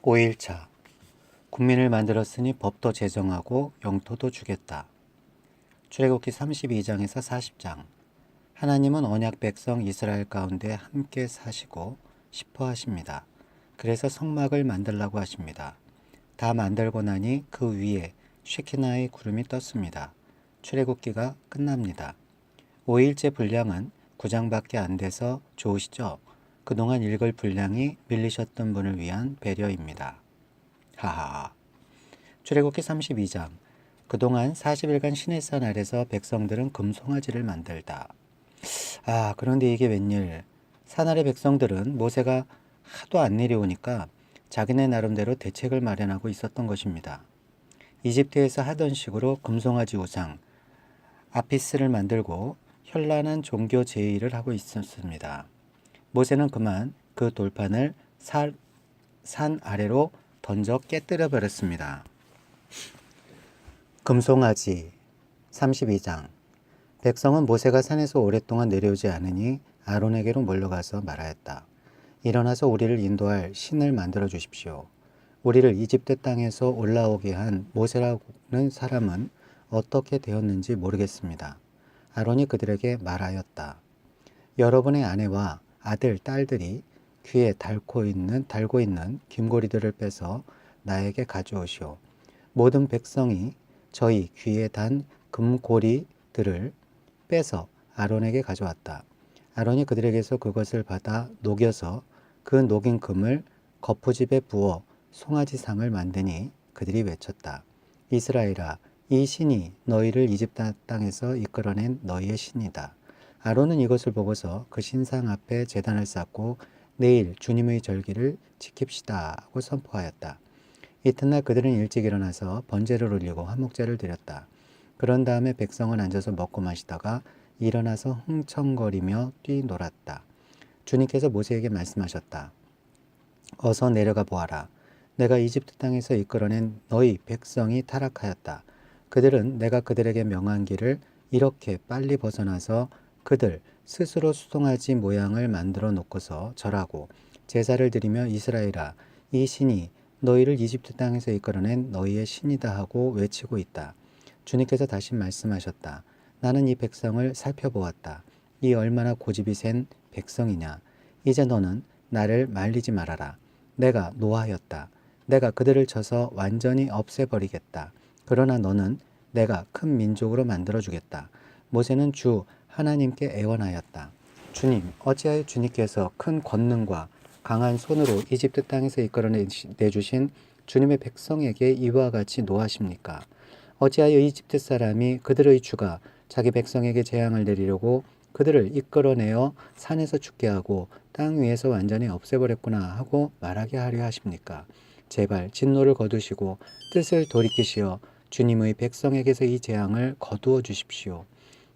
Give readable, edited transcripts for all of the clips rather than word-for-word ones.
5일차 국민을 만들었으니 법도 제정하고 영토도 주겠다. 출애굽기 32장에서 40장. 하나님은 언약 백성 이스라엘 가운데 함께 사시고 싶어 하십니다. 그래서 성막을 만들라고 하십니다. 다 만들고 나니 그 위에 쉐키나의 구름이 떴습니다. 출애굽기가 끝납니다. 5일째 분량은 9장밖에 안 돼서 좋으시죠? 그동안 읽을 분량이 밀리셨던 분을 위한 배려입니다. 하하. 출애굽기 32장. 그동안 40일간 시내산 아래서 백성들은 금송아지를 만들다. 그런데 이게 웬일. 산 아래 백성들은 모세가 하도 안 내려오니까 자기네 나름대로 대책을 마련하고 있었던 것입니다. 이집트에서 하던 식으로 금송아지 우상, 아피스를 만들고 현란한 종교 제의를 하고 있었습니다. 모세는 그만 그 돌판을 산 아래로 던져 깨뜨려 버렸습니다. 금송아지 32장. 백성은 모세가 산에서 오랫동안 내려오지 않으니 아론에게로 몰려가서 말하였다. 일어나서 우리를 인도할 신을 만들어 주십시오. 우리를 이집트 땅에서 올라오게 한 모세라는 사람은 어떻게 되었는지 모르겠습니다. 아론이 그들에게 말하였다. 여러분의 아내와 아들, 딸들이 귀에 달고 있는 김고리들을 빼서 나에게 가져오시오. 모든 백성이 저희 귀에 단 금고리들을 빼서 아론에게 가져왔다. 아론이 그들에게서 그것을 받아 녹여서 그 녹인 금을 거푸집에 부어 송아지상을 만드니 그들이 외쳤다. 이스라엘아, 이 신이 너희를 이집트 땅에서 이끌어낸 너희의 신이다. 아론은 이것을 보고서 그 신상 앞에 제단을 쌓고 내일 주님의 절기를 지킵시다 하고 선포하였다. 이튿날 그들은 일찍 일어나서 번제를 올리고 화목제를 드렸다. 그런 다음에 백성은 앉아서 먹고 마시다가 일어나서 흥청거리며 뛰놀았다. 주님께서 모세에게 말씀하셨다. 어서 내려가 보아라. 내가 이집트 땅에서 이끌어낸 너희 백성이 타락하였다. 그들은 내가 그들에게 명한 길을 이렇게 빨리 벗어나서 그들 스스로 수송아지 모양을 만들어 놓고서 절하고 제사를 드리며 이스라엘아, 이 신이 너희를 이집트 땅에서 이끌어낸 너희의 신이다 하고 외치고 있다. 주님께서 다시 말씀하셨다. 나는 이 백성을 살펴보았다. 이 얼마나 고집이 센 백성이냐. 이제 너는 나를 말리지 말아라. 내가 노하였다. 내가 그들을 쳐서 완전히 없애버리겠다. 그러나 너는 내가 큰 민족으로 만들어주겠다. 모세는 주 하나님께 애원하였다. 주님, 어찌하여 주님께서 큰 권능과 강한 손으로 이집트 땅에서 이끌어내주신 주님의 백성에게 이와 같이 노하십니까? 어찌하여 이집트 사람이 그들의 주가 자기 백성에게 재앙을 내리려고 그들을 이끌어내어 산에서 죽게 하고 땅 위에서 완전히 없애버렸구나 하고 말하게 하려 하십니까? 제발 진노를 거두시고 뜻을 돌이키시어 주님의 백성에게서 이 재앙을 거두어 주십시오.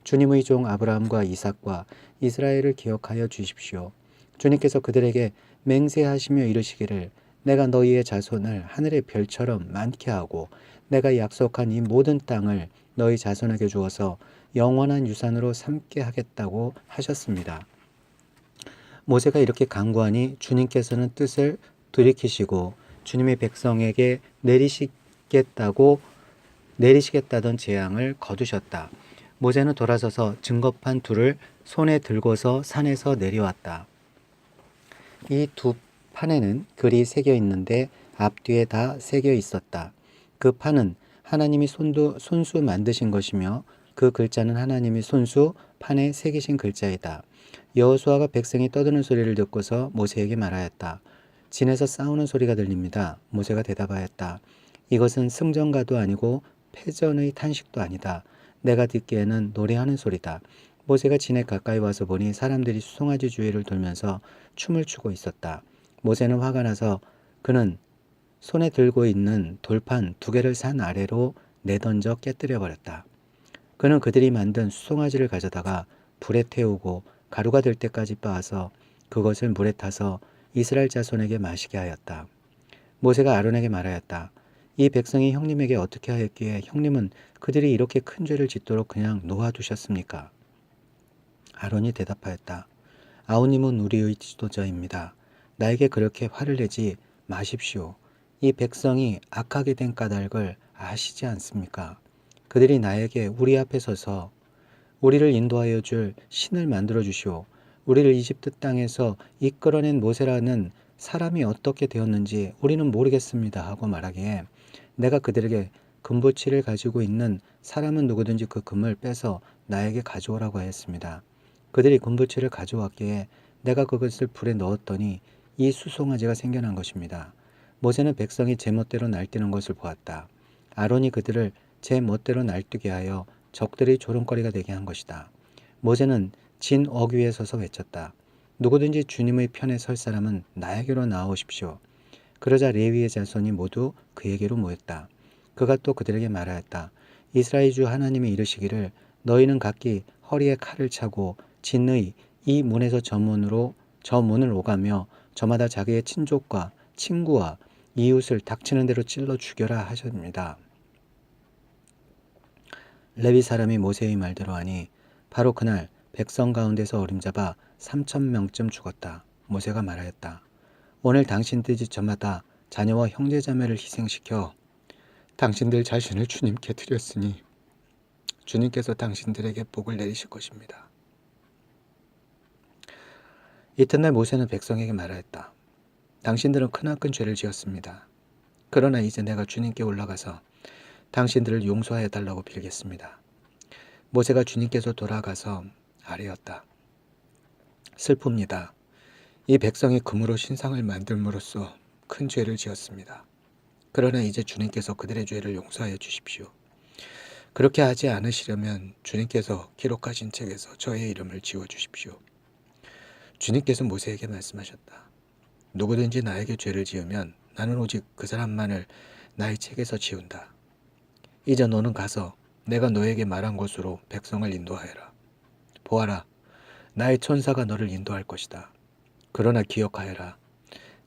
주님의 종 아브라함과 이삭과 이스라엘을 기억하여 주십시오. 주님께서 그들에게 맹세하시며 이르시기를 내가 너희의 자손을 하늘의 별처럼 많게 하고 내가 약속한 이 모든 땅을 너희 자손에게 주어서 영원한 유산으로 삼게 하겠다고 하셨습니다. 모세가 이렇게 간구하니 주님께서는 뜻을 돌이키시고 주님의 백성에게 내리시겠다던 재앙을 거두셨다. 모세는 돌아서서 증거판 둘을 손에 들고서 산에서 내려왔다. 이 두 판에는 글이 새겨 있는데 앞뒤에 다 새겨 있었다. 그 판은 하나님이 손수 만드신 것이며 그 글자는 하나님이 손수 판에 새기신 글자이다. 여호수아가 백성이 떠드는 소리를 듣고서 모세에게 말하였다. 진에서 싸우는 소리가 들립니다. 모세가 대답하였다. 이것은 승전가도 아니고 패전의 탄식도 아니다. 내가 듣기에는 노래하는 소리다. 모세가 진에 가까이 와서 보니 사람들이 수송아지 주위를 돌면서 춤을 추고 있었다. 모세는 화가 나서 그는 손에 들고 있는 돌판 2개를 산 아래로 내던져 깨뜨려 버렸다. 그는 그들이 만든 수송아지를 가져다가 불에 태우고 가루가 될 때까지 빻아서 그것을 물에 타서 이스라엘 자손에게 마시게 하였다. 모세가 아론에게 말하였다. 이 백성이 형님에게 어떻게 하였기에 형님은 그들이 이렇게 큰 죄를 짓도록 그냥 놓아두셨습니까? 아론이 대답하였다. 아우님은 우리의 지도자입니다. 나에게 그렇게 화를 내지 마십시오. 이 백성이 악하게 된 까닭을 아시지 않습니까? 그들이 나에게 우리 앞에 서서 우리를 인도하여 줄 신을 만들어 주시오. 우리를 이집트 땅에서 이끌어낸 모세라는 사람이 어떻게 되었는지 우리는 모르겠습니다 하고 말하기에 내가 그들에게 금보치를 가지고 있는 사람은 누구든지 그 금을 빼서 나에게 가져오라고 하였습니다. 그들이 금보치를 가져왔기에 내가 그것을 불에 넣었더니 이 수송아지가 생겨난 것입니다. 모세는 백성이 제멋대로 날뛰는 것을 보았다. 아론이 그들을 제멋대로 날뛰게 하여 적들이 조롱거리가 되게 한 것이다. 모세는 진 어귀에 서서 외쳤다. 누구든지 주님의 편에 설 사람은 나에게로 나오십시오. 그러자 레위의 자손이 모두 그에게로 모였다. 그가 또 그들에게 말하였다. 이스라엘 주 하나님이 이르시기를 너희는 각기 허리에 칼을 차고 진의 이 문에서 저 문을 오가며 저마다 자기의 친족과 친구와 이웃을 닥치는 대로 찔러 죽여라 하셨습니다. 레위 사람이 모세의 말대로 하니 바로 그날 백성 가운데서 어림잡아 3,000명쯤 죽었다. 모세가 말하였다. 오늘 당신들이 저마다 자녀와 형제자매를 희생시켜 당신들 자신을 주님께 드렸으니 주님께서 당신들에게 복을 내리실 것입니다. 이튿날 모세는 백성에게 말하였다. 당신들은 크나큰 죄를 지었습니다. 그러나 이제 내가 주님께 올라가서 당신들을 용서하여 달라고 빌겠습니다. 모세가 주님께서 돌아가서 아뢰었다. 슬픕니다. 이 백성이 금으로 신상을 만들므로써 큰 죄를 지었습니다. 그러나 이제 주님께서 그들의 죄를 용서하여 주십시오. 그렇게 하지 않으시려면 주님께서 기록하신 책에서 저의 이름을 지워주십시오. 주님께서 모세에게 말씀하셨다. 누구든지 나에게 죄를 지으면 나는 오직 그 사람만을 나의 책에서 지운다. 이제 너는 가서 내가 너에게 말한 곳으로 백성을 인도하여라. 보아라, 나의 천사가 너를 인도할 것이다. 그러나 기억하여라.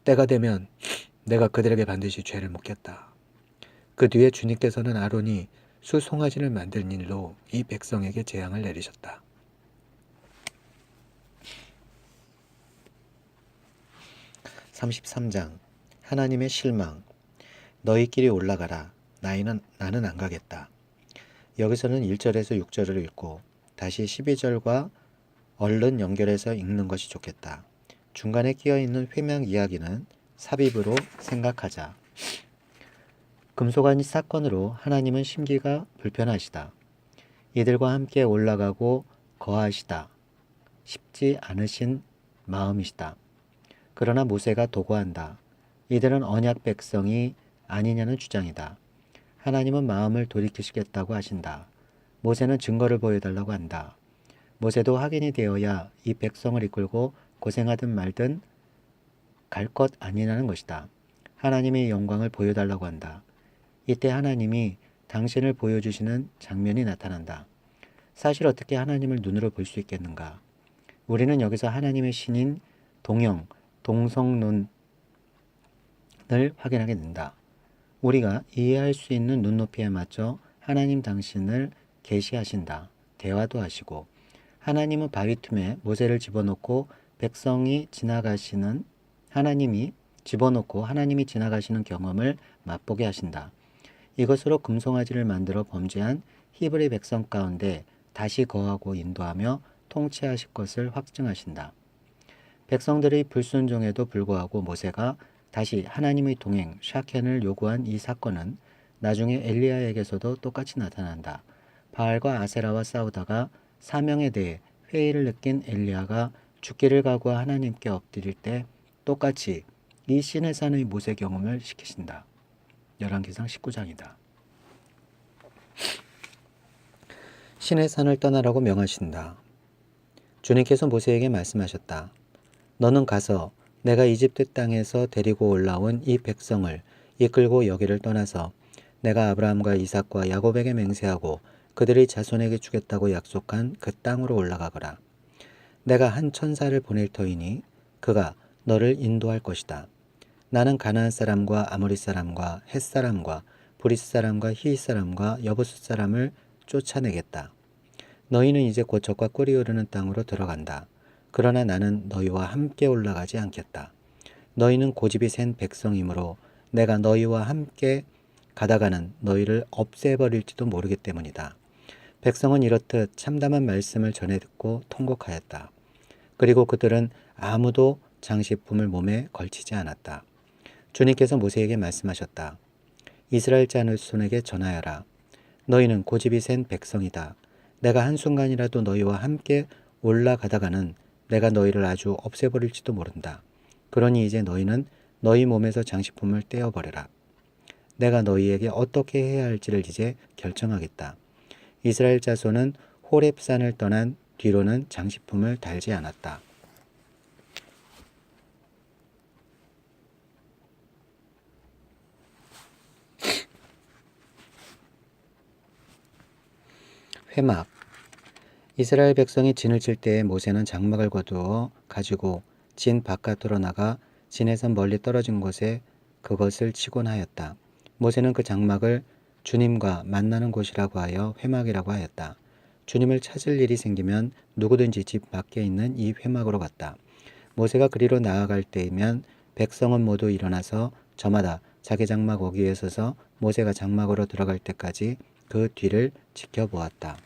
때가 되면 내가 그들에게 반드시 죄를 묻겠다. 그 뒤에 주님께서는 아론이 수송아지를 만든 일로 이 백성에게 재앙을 내리셨다. 33장 하나님의 실망. 너희끼리 올라가라. 나는 안 가겠다. 여기서는 1절에서 6절을 읽고 다시 12절과 얼른 연결해서 읽는 것이 좋겠다. 중간에 끼어있는 회명 이야기는 삽입으로 생각하자. 금소간 사건으로 하나님은 심기가 불편하시다. 이들과 함께 올라가고 거하시다. 쉽지 않으신 마음이시다. 그러나 모세가 도구한다. 이들은 언약 백성이 아니냐는 주장이다. 하나님은 마음을 돌이키시겠다고 하신다. 모세는 증거를 보여달라고 한다. 모세도 확인이 되어야 이 백성을 이끌고 고생하든 말든 갈 것 아니냐는 것이다. 하나님의 영광을 보여달라고 한다. 이때 하나님이 당신을 보여주시는 장면이 나타난다. 사실 어떻게 하나님을 눈으로 볼 수 있겠는가? 우리는 여기서 하나님의 신인 동형, 동성론을 확인하게 된다. 우리가 이해할 수 있는 눈높이에 맞춰 하나님 당신을 계시하신다. 대화도 하시고 하나님은 바위 틈에 모세를 집어넣고 백성이 지나가시는 하나님이 지나가시는 경험을 맛보게 하신다. 이것으로 금송아지를 만들어 범죄한 히브리 백성 가운데 다시 거하고 인도하며 통치하실 것을 확증하신다. 백성들의 불순종에도 불구하고 모세가 다시 하나님의 동행 샤켄을 요구한 이 사건은 나중에 엘리야에게서도 똑같이 나타난다. 바알과 아세라와 싸우다가 사명에 대해 회의를 느낀 엘리야가 죽기를 각오하 하나님께 엎드릴 때 똑같이 이 시내산의 모세 경험을 시키신다. 열왕기상 19장이다. 시내산을 떠나라고 명하신다. 주님께서 모세에게 말씀하셨다. 너는 가서 내가 이집트 땅에서 데리고 올라온 이 백성을 이끌고 여기를 떠나서 내가 아브라함과 이삭과 야곱에게 맹세하고 그들의 자손에게 주겠다고 약속한 그 땅으로 올라가거라. 내가 한 천사를 보낼 터이니 그가 너를 인도할 것이다. 나는 가나안 사람과 아모리 사람과 헷 사람과 브리스 사람과 히윗 사람과 여부스 사람을 쫓아내겠다. 너희는 이제 곧 젖과 꿀이 흐르는 땅으로 들어간다. 그러나 나는 너희와 함께 올라가지 않겠다. 너희는 고집이 센 백성이므로 내가 너희와 함께 가다가는 너희를 없애버릴지도 모르기 때문이다. 백성은 이렇듯 참담한 말씀을 전해 듣고 통곡하였다. 그리고 그들은 아무도 장식품을 몸에 걸치지 않았다. 주님께서 모세에게 말씀하셨다. 이스라엘 자손에게 전하여라. 너희는 고집이 센 백성이다. 내가 한순간이라도 너희와 함께 올라가다가는 내가 너희를 아주 없애버릴지도 모른다. 그러니 이제 너희는 너희 몸에서 장식품을 떼어버려라. 내가 너희에게 어떻게 해야 할지를 이제 결정하겠다. 이스라엘 자손은 호렙산을 떠난 뒤로는 장식품을 달지 않았다. 회막. 이스라엘 백성이 진을 칠 때에 모세는 장막을 거두어 가지고 진 바깥으로 나가 진에서 멀리 떨어진 곳에 그것을 치곤 하였다. 모세는 그 장막을 주님과 만나는 곳이라고 하여 회막이라고 하였다. 주님을 찾을 일이 생기면 누구든지 집 밖에 있는 이 회막으로 갔다. 모세가 그리로 나아갈 때이면 백성은 모두 일어나서 저마다 자기 장막 어귀에 서서 모세가 장막으로 들어갈 때까지 그 뒤를 지켜보았다.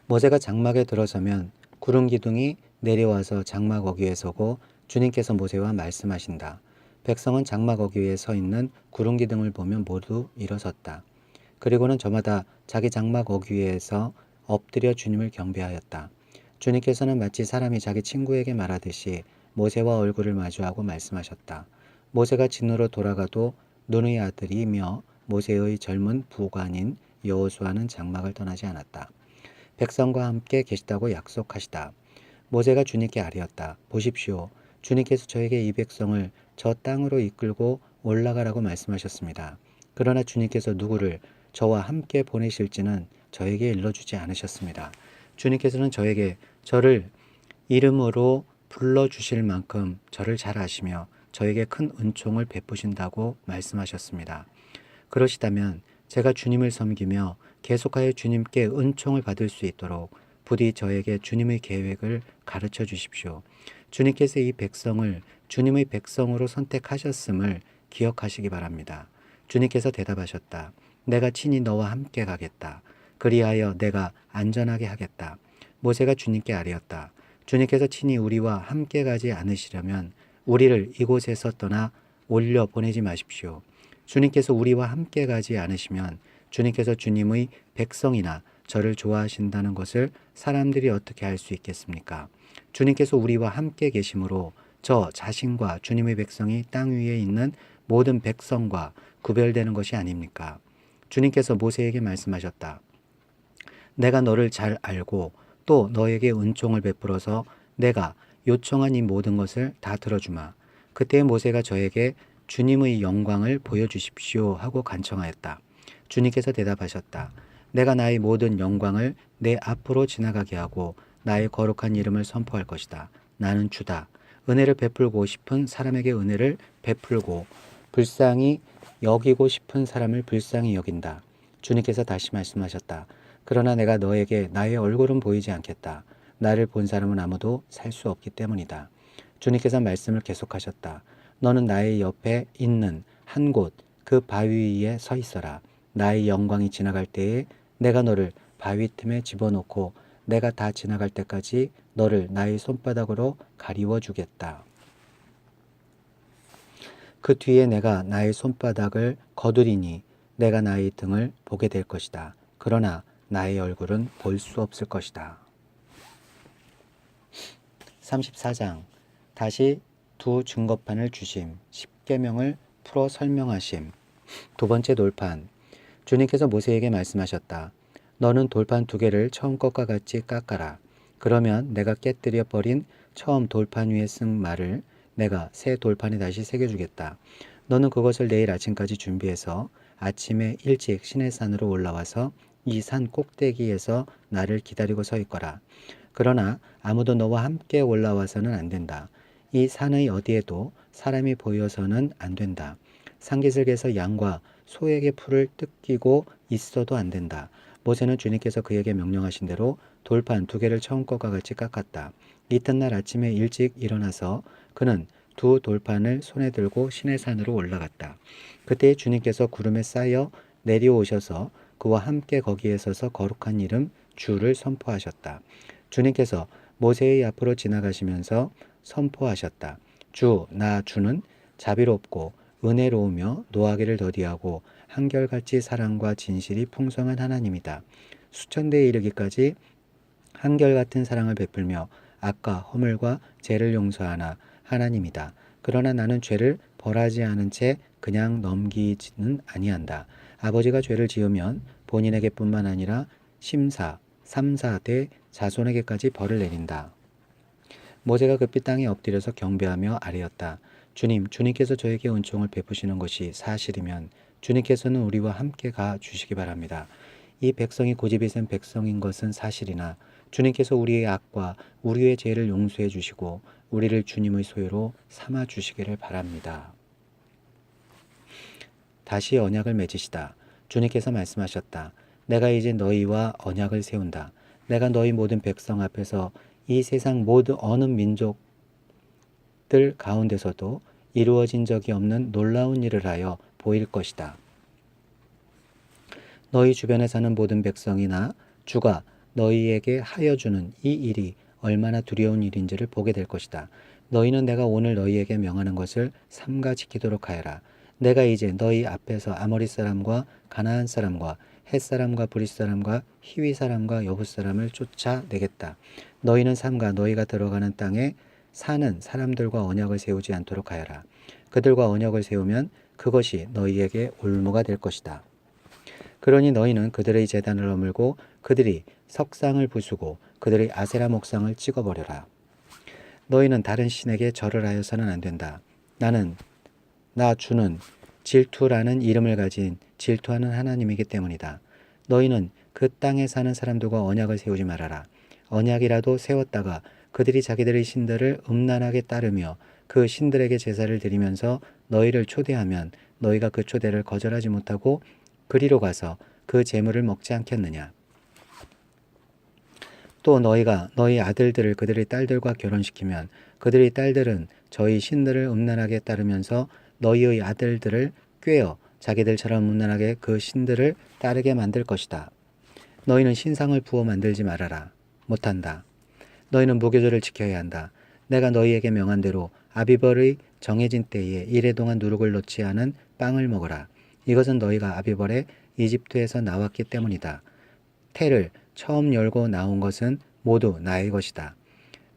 모세가 장막에 들어서면 구름 기둥이 내려와서 장막 어귀에 서고 주님께서 모세와 말씀하신다. 백성은 장막 어귀에 서 있는 구름 기둥을 보면 모두 일어섰다. 그리고는 저마다 자기 장막 어귀에서 엎드려 주님을 경배하였다. 주님께서는 마치 사람이 자기 친구에게 말하듯이 모세와 얼굴을 마주하고 말씀하셨다. 모세가 진으로 돌아가도 눈의 아들이며 모세의 젊은 부관인 여호수아는 장막을 떠나지 않았다. 백성과 함께 계시다고 약속하시다. 모세가 주님께 아뢰었다. 보십시오. 주님께서 저에게 이 백성을 저 땅으로 이끌고 올라가라고 말씀하셨습니다. 그러나 주님께서 누구를 저와 함께 보내실지는 저에게 일러주지 않으셨습니다. 주님께서는 저에게 저를 이름으로 불러주실 만큼 저를 잘 아시며 저에게 큰 은총을 베푸신다고 말씀하셨습니다. 그러시다면 제가 주님을 섬기며 계속하여 주님께 은총을 받을 수 있도록 부디 저에게 주님의 계획을 가르쳐 주십시오. 주님께서 이 백성을 주님의 백성으로 선택하셨음을 기억하시기 바랍니다. 주님께서 대답하셨다. 내가 친히 너와 함께 가겠다. 그리하여 내가 안전하게 하겠다. 모세가 주님께 아뢰었다. 주님께서 친히 우리와 함께 가지 않으시려면 우리를 이곳에서 떠나 올려 보내지 마십시오. 주님께서 우리와 함께 가지 않으시면 주님께서 주님의 백성이나 저를 좋아하신다는 것을 사람들이 어떻게 알 수 있겠습니까? 주님께서 우리와 함께 계심으로 저 자신과 주님의 백성이 땅 위에 있는 모든 백성과 구별되는 것이 아닙니까? 주님께서 모세에게 말씀하셨다. 내가 너를 잘 알고 또 너에게 은총을 베풀어서 내가 요청한 이 모든 것을 다 들어주마. 그때 모세가 저에게 주님의 영광을 보여주십시오 하고 간청하였다. 주님께서 대답하셨다. 내가 나의 모든 영광을 내 앞으로 지나가게 하고 나의 거룩한 이름을 선포할 것이다. 나는 주다. 은혜를 베풀고 싶은 사람에게 은혜를 베풀고 불쌍히 여기고 싶은 사람을 불쌍히 여긴다. 주님께서 다시 말씀하셨다. 그러나 내가 너에게 나의 얼굴은 보이지 않겠다. 나를 본 사람은 아무도 살 수 없기 때문이다. 주님께서 말씀을 계속하셨다. 너는 나의 옆에 있는 한 곳 그 바위 위에 서 있어라. 나의 영광이 지나갈 때에 내가 너를 바위 틈에 집어넣고 내가 다 지나갈 때까지 너를 나의 손바닥으로 가리워 주겠다. 그 뒤에 내가 나의 손바닥을 거두리니 내가 나의 등을 보게 될 것이다. 그러나 나의 얼굴은 볼 수 없을 것이다. 34장. 다시 두 증거판을 주심. 십계명을 풀어 설명하심. 두 번째 돌판. 주님께서 모세에게 말씀하셨다. 너는 돌판 두 개를 처음 것과 같이 깎아라. 그러면 내가 깨뜨려 버린 처음 돌판 위에 쓴 말을 내가 새 돌판에 다시 새겨주겠다. 너는 그것을 내일 아침까지 준비해서 아침에 일찍 시내산으로 올라와서 이 산 꼭대기에서 나를 기다리고 서 있거라. 그러나 아무도 너와 함께 올라와서는 안 된다. 이 산의 어디에도 사람이 보여서는 안 된다. 산기슭에서 양과 소에게 풀을 뜯기고 있어도 안 된다. 모세는 주님께서 그에게 명령하신 대로 돌판 두 개를 처음 것과 같이 깎았다. 이튿날 아침에 일찍 일어나서 그는 두 돌판을 손에 들고 시내산으로 올라갔다. 그때 주님께서 구름에 쌓여 내려오셔서 그와 함께 거기에 서서 거룩한 이름 주를 선포하셨다. 주님께서 모세의 앞으로 지나가시면서 선포하셨다. 주, 나 주는 자비롭고 은혜로우며 노하기를 더디하고 한결같이 사랑과 진실이 풍성한 하나님이다. 수천 대에 이르기까지 한결같은 사랑을 베풀며 악과 허물과 죄를 용서하나 하나님이다. 그러나 나는 죄를 벌하지 않은 채 그냥 넘기지는 아니한다. 아버지가 죄를 지으면 본인에게뿐만 아니라 심사, 3, 4대 자손에게까지 벌을 내린다. 모세가 급히 땅에 엎드려서 경배하며 아뢰었다. 주님, 주님께서 저에게 은총을 베푸시는 것이 사실이면 주님께서는 우리와 함께 가 주시기 바랍니다. 이 백성이 고집이 센 백성인 것은 사실이나 주님께서 우리의 악과 우리의 죄를 용서해 주시고 우리를 주님의 소유로 삼아 주시기를 바랍니다. 다시 언약을 맺으시다. 주님께서 말씀하셨다. 내가 이제 너희와 언약을 세운다. 내가 너희 모든 백성 앞에서 이 세상 모든 어느 민족들 가운데서도 이루어진 적이 없는 놀라운 일을 하여 보일 것이다. 너희 주변에 사는 모든 백성이나 주가 너희에게 하여 주는 이 일이 얼마나 두려운 일인지를 보게 될 것이다. 너희는 내가 오늘 너희에게 명하는 것을 삼가 지키도록 하여라. 내가 이제 너희 앞에서 아모리 사람과 가나안 사람과 헷 사람과 브릿 사람과 히위 사람과 여붓 사람을 쫓아내겠다. 너희는 삼가 너희가 들어가는 땅에 사는 사람들과 언약을 세우지 않도록 하여라. 그들과 언약을 세우면 그것이 너희에게 올무가 될 것이다. 그러니 너희는 그들의 제단을 허물고 그들이 석상을 부수고 그들의 아세라 목상을 찍어버려라. 너희는 다른 신에게 절을 하여서는 안 된다. 나 주는 질투라는 이름을 가진 질투하는 하나님이기 때문이다. 너희는 그 땅에 사는 사람들과 언약을 세우지 말아라. 언약이라도 세웠다가 그들이 자기들의 신들을 음란하게 따르며 그 신들에게 제사를 드리면서 너희를 초대하면 너희가 그 초대를 거절하지 못하고 그리로 가서 그 제물을 먹지 않겠느냐. 또 너희가 너희 아들들을 그들의 딸들과 결혼시키면 그들의 딸들은 저희 신들을 음란하게 따르면서 너희의 아들들을 꾀어 자기들처럼 음란하게 그 신들을 따르게 만들 것이다. 너희는 신상을 부어 만들지 말아라. 못한다. 너희는 무교절을 지켜야 한다. 내가 너희에게 명한 대로 아비벌의 정해진 때에 이래 동안 누룩을 넣지 않은 빵을 먹어라. 이것은 너희가 아비벌에 이집트에서 나왔기 때문이다. 태를 처음 열고 나온 것은 모두 나의 것이다.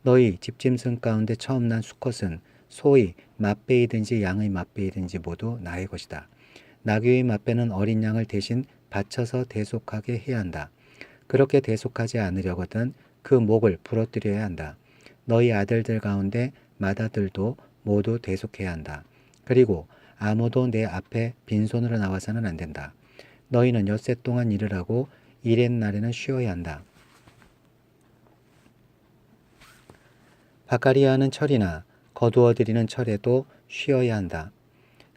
너희 집짐승 가운데 처음 난 수컷은 소의 맛배이든지 양의 맛배이든지 모두 나의 것이다. 나귀의 맛배는 어린 양을 대신 바쳐서 대속하게 해야 한다. 그렇게 대속하지 않으려거든 그 목을 부러뜨려야 한다. 너희 아들들 가운데 맏아들도 모두 대속해야 한다. 그리고 아무도 내 앞에 빈손으로 나와서는 안 된다. 너희는 엿새 동안 일을 하고 이렛 날에는 쉬어야 한다. 밭갈이 하는 철이나 거두어 들이는 철에도 쉬어야 한다.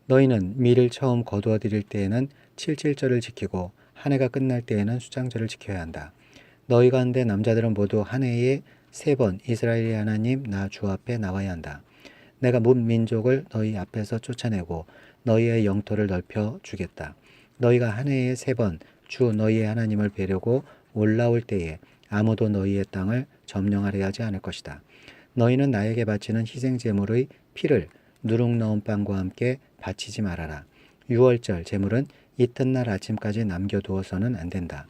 너희는 밀을 처음 거두어 들일 때에는 칠칠절을 지키고 한 해가 끝날 때에는 수장절을 지켜야 한다. 너희 가운데 남자들은 모두 한 해에 3번 이스라엘의 하나님 나 주 앞에 나와야 한다. 내가 문 민족을 너희 앞에서 쫓아내고 너희의 영토를 넓혀 주겠다. 너희가 한 해에 3번 주 너희의 하나님을 뵈려고 올라올 때에 아무도 너희의 땅을 점령하려 하지 않을 것이다. 너희는 나에게 바치는 희생 제물의 피를 누룩 넣은 빵과 함께 바치지 말아라. 유월절 제물은 이튿날 아침까지 남겨두어서는 안 된다.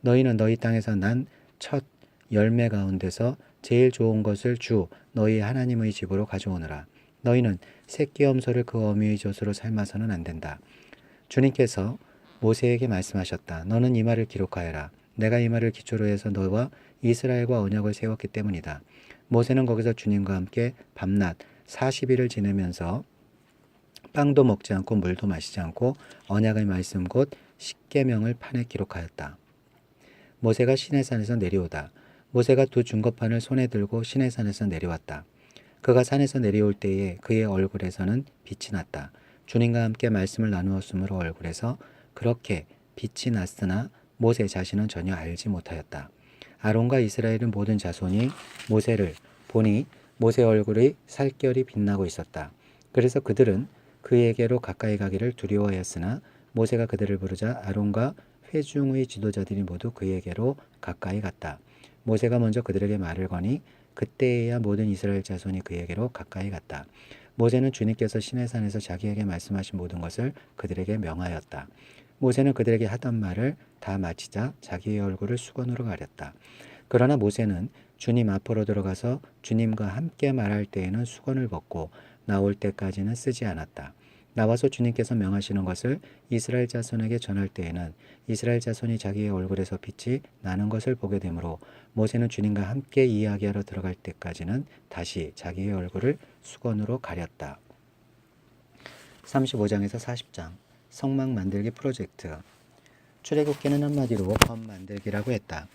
너희는 너희 땅에서 난 첫 열매 가운데서 제일 좋은 것을 주 너희 하나님의 집으로 가져오너라. 너희는 새끼 염소를 그 어미의 젖으로 삶아서는 안 된다. 주님께서 모세에게 말씀하셨다. 너는 이 말을 기록하여라. 내가 이 말을 기초로 해서 너와 이스라엘과 언약을 세웠기 때문이다. 모세는 거기서 주님과 함께 밤낮 40일을 지내면서 빵도 먹지 않고 물도 마시지 않고 언약의 말씀 곧 십계명을 판에 기록하였다. 모세가 시내산에서 내려오다. 모세가 2 증거판을 손에 들고 시내산에서 내려왔다. 그가 산에서 내려올 때에 그의 얼굴에서는 빛이 났다. 주님과 함께 말씀을 나누었으므로 얼굴에서 그렇게 빛이 났으나 모세 자신은 전혀 알지 못하였다. 아론과 이스라엘의 모든 자손이 모세를 보니 모세 얼굴의 살결이 빛나고 있었다. 그래서 그들은 그에게로 가까이 가기를 두려워하였으나 모세가 그들을 부르자 아론과 회중의 지도자들이 모두 그에게로 가까이 갔다. 모세가 먼저 그들에게 말을 거니 그때에야 모든 이스라엘 자손이 그에게로 가까이 갔다. 모세는 주님께서 시내산에서 자기에게 말씀하신 모든 것을 그들에게 명하였다. 모세는 그들에게 하던 말을 다 마치자 자기의 얼굴을 수건으로 가렸다. 그러나 모세는 주님 앞으로 들어가서 주님과 함께 말할 때에는 수건을 벗고 나올 때까지는 쓰지 않았다. 나와서 주님께서 명하시는 것을 이스라엘 자손에게 전할 때에는 이스라엘 자손이 자기의 얼굴에서 빛이 나는 것을 보게 되므로 모세는 주님과 함께 이야기하러 들어갈 때까지는 다시 자기의 얼굴을 수건으로 가렸다. 35장에서 40장 성막 만들기 프로젝트. 출애굽기는 한마디로 범 만들기라고 했다.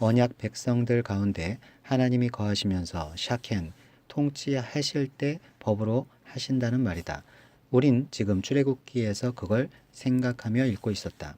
언약 백성들 가운데 하나님이 거하시면서 샤켄 통치하실 때 법으로 하신다는 말이다. 우린 지금 출애굽기에서 그걸 생각하며 읽고 있었다.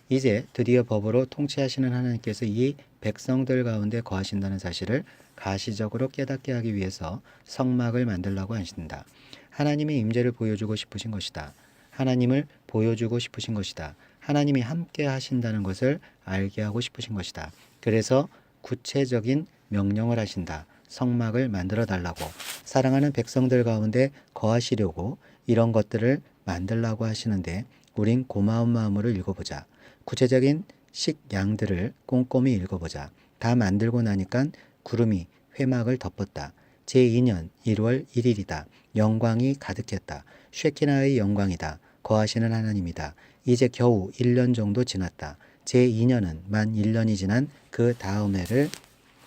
이제 드디어 법으로 통치하시는 하나님께서 이 백성들 가운데 거하신다는 사실을 가시적으로 깨닫게 하기 위해서 성막을 만들라고 하신다. 하나님의 임재를 보여주고 싶으신 것이다. 하나님을 보여주고 싶으신 것이다. 하나님이 함께 하신다는 것을 알게 하고 싶으신 것이다. 그래서 구체적인 명령을 하신다. 성막을 만들어 달라고. 사랑하는 백성들 가운데 거하시려고 이런 것들을 만들라고 하시는데 우린 고마운 마음으로 읽어보자. 구체적인 식양들을 꼼꼼히 읽어보자. 다 만들고 나니까 구름이 회막을 덮었다. 제2년 1월 1일이다. 영광이 가득했다. 쉐키나의 영광이다. 거하시는 하나님이다. 이제 겨우 1년 정도 지났다. 제2년은 만 1년이 지난 그 다음 해를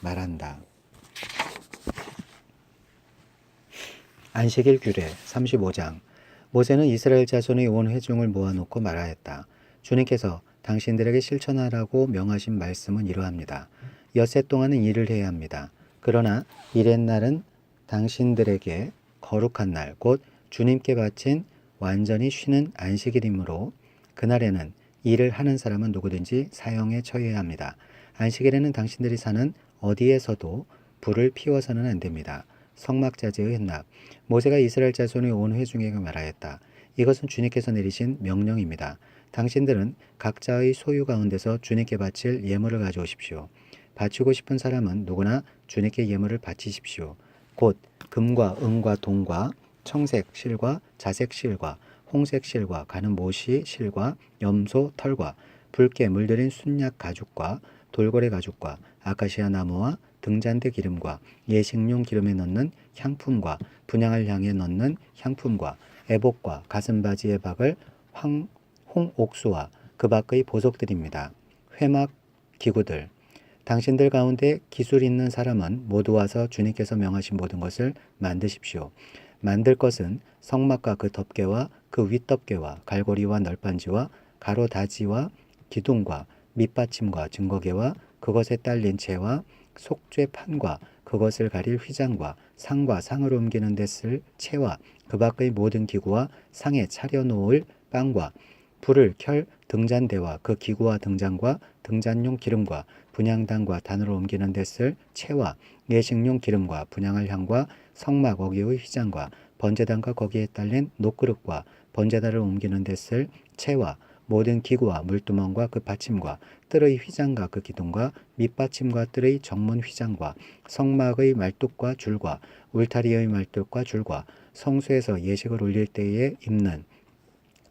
말한다. 안식일 규례 35장. 모세는 이스라엘 자손의 온 회중을 모아놓고 말하였다. 주님께서 당신들에게 실천하라고 명하신 말씀은 이러합니다. 엿새 동안은 일을 해야 합니다. 그러나 이렛날은 당신들에게 거룩한 날, 곧 주님께 바친 완전히 쉬는 안식일이므로 그날에는 일을 하는 사람은 누구든지 사형에 처해야 합니다. 안식일에는 당신들이 사는 어디에서도 불을 피워서는 안 됩니다. 성막자재의 헌납. 모세가 이스라엘 자손의 온 회중에게 말하였다. 이것은 주님께서 내리신 명령입니다. 당신들은 각자의 소유 가운데서 주님께 바칠 예물을 가져오십시오. 바치고 싶은 사람은 누구나 주님께 예물을 바치십시오. 곧 금과 은과 동과 청색 실과 자색 실과 홍색 실과 가는 모시 실과 염소 털과 붉게 물들인 순약 가죽과 돌고래 가죽과 아카시아 나무와 등잔대 기름과 예식용 기름에 넣는 향품과 분향을 향해 넣는 향품과 애복과 가슴바지에 박을 홍옥수와 그 밖의 보석들입니다. 회막 기구들. 당신들 가운데 기술 있는 사람은 모두 와서 주님께서 명하신 모든 것을 만드십시오. 만들 것은 성막과 그 덮개와 그 윗덮개와 갈고리와 널빤지와 가로다지와 기둥과 밑받침과 증거개와 그것에 딸린 채와 속죄판과 그것을 가릴 휘장과 상과 상을 옮기는 데 쓸 채와 그 밖의 모든 기구와 상에 차려놓을 빵과 불을 켤 등잔대와 그 기구와 등잔과 등잔용 기름과 분향단과 단을 옮기는 데 쓸 채와 예식용 기름과 분향할 향과 성막 어기의 휘장과 번제단과 거기에 딸린 녹그릇과 번제단을 옮기는 데 쓸 채와 모든 기구와 물두멍과 그 받침과 뜰의 휘장과 그 기둥과 밑받침과 뜰의 정문 휘장과 성막의 말뚝과 줄과 울타리의 말뚝과 줄과 성소에서 예식을 올릴 때에 입는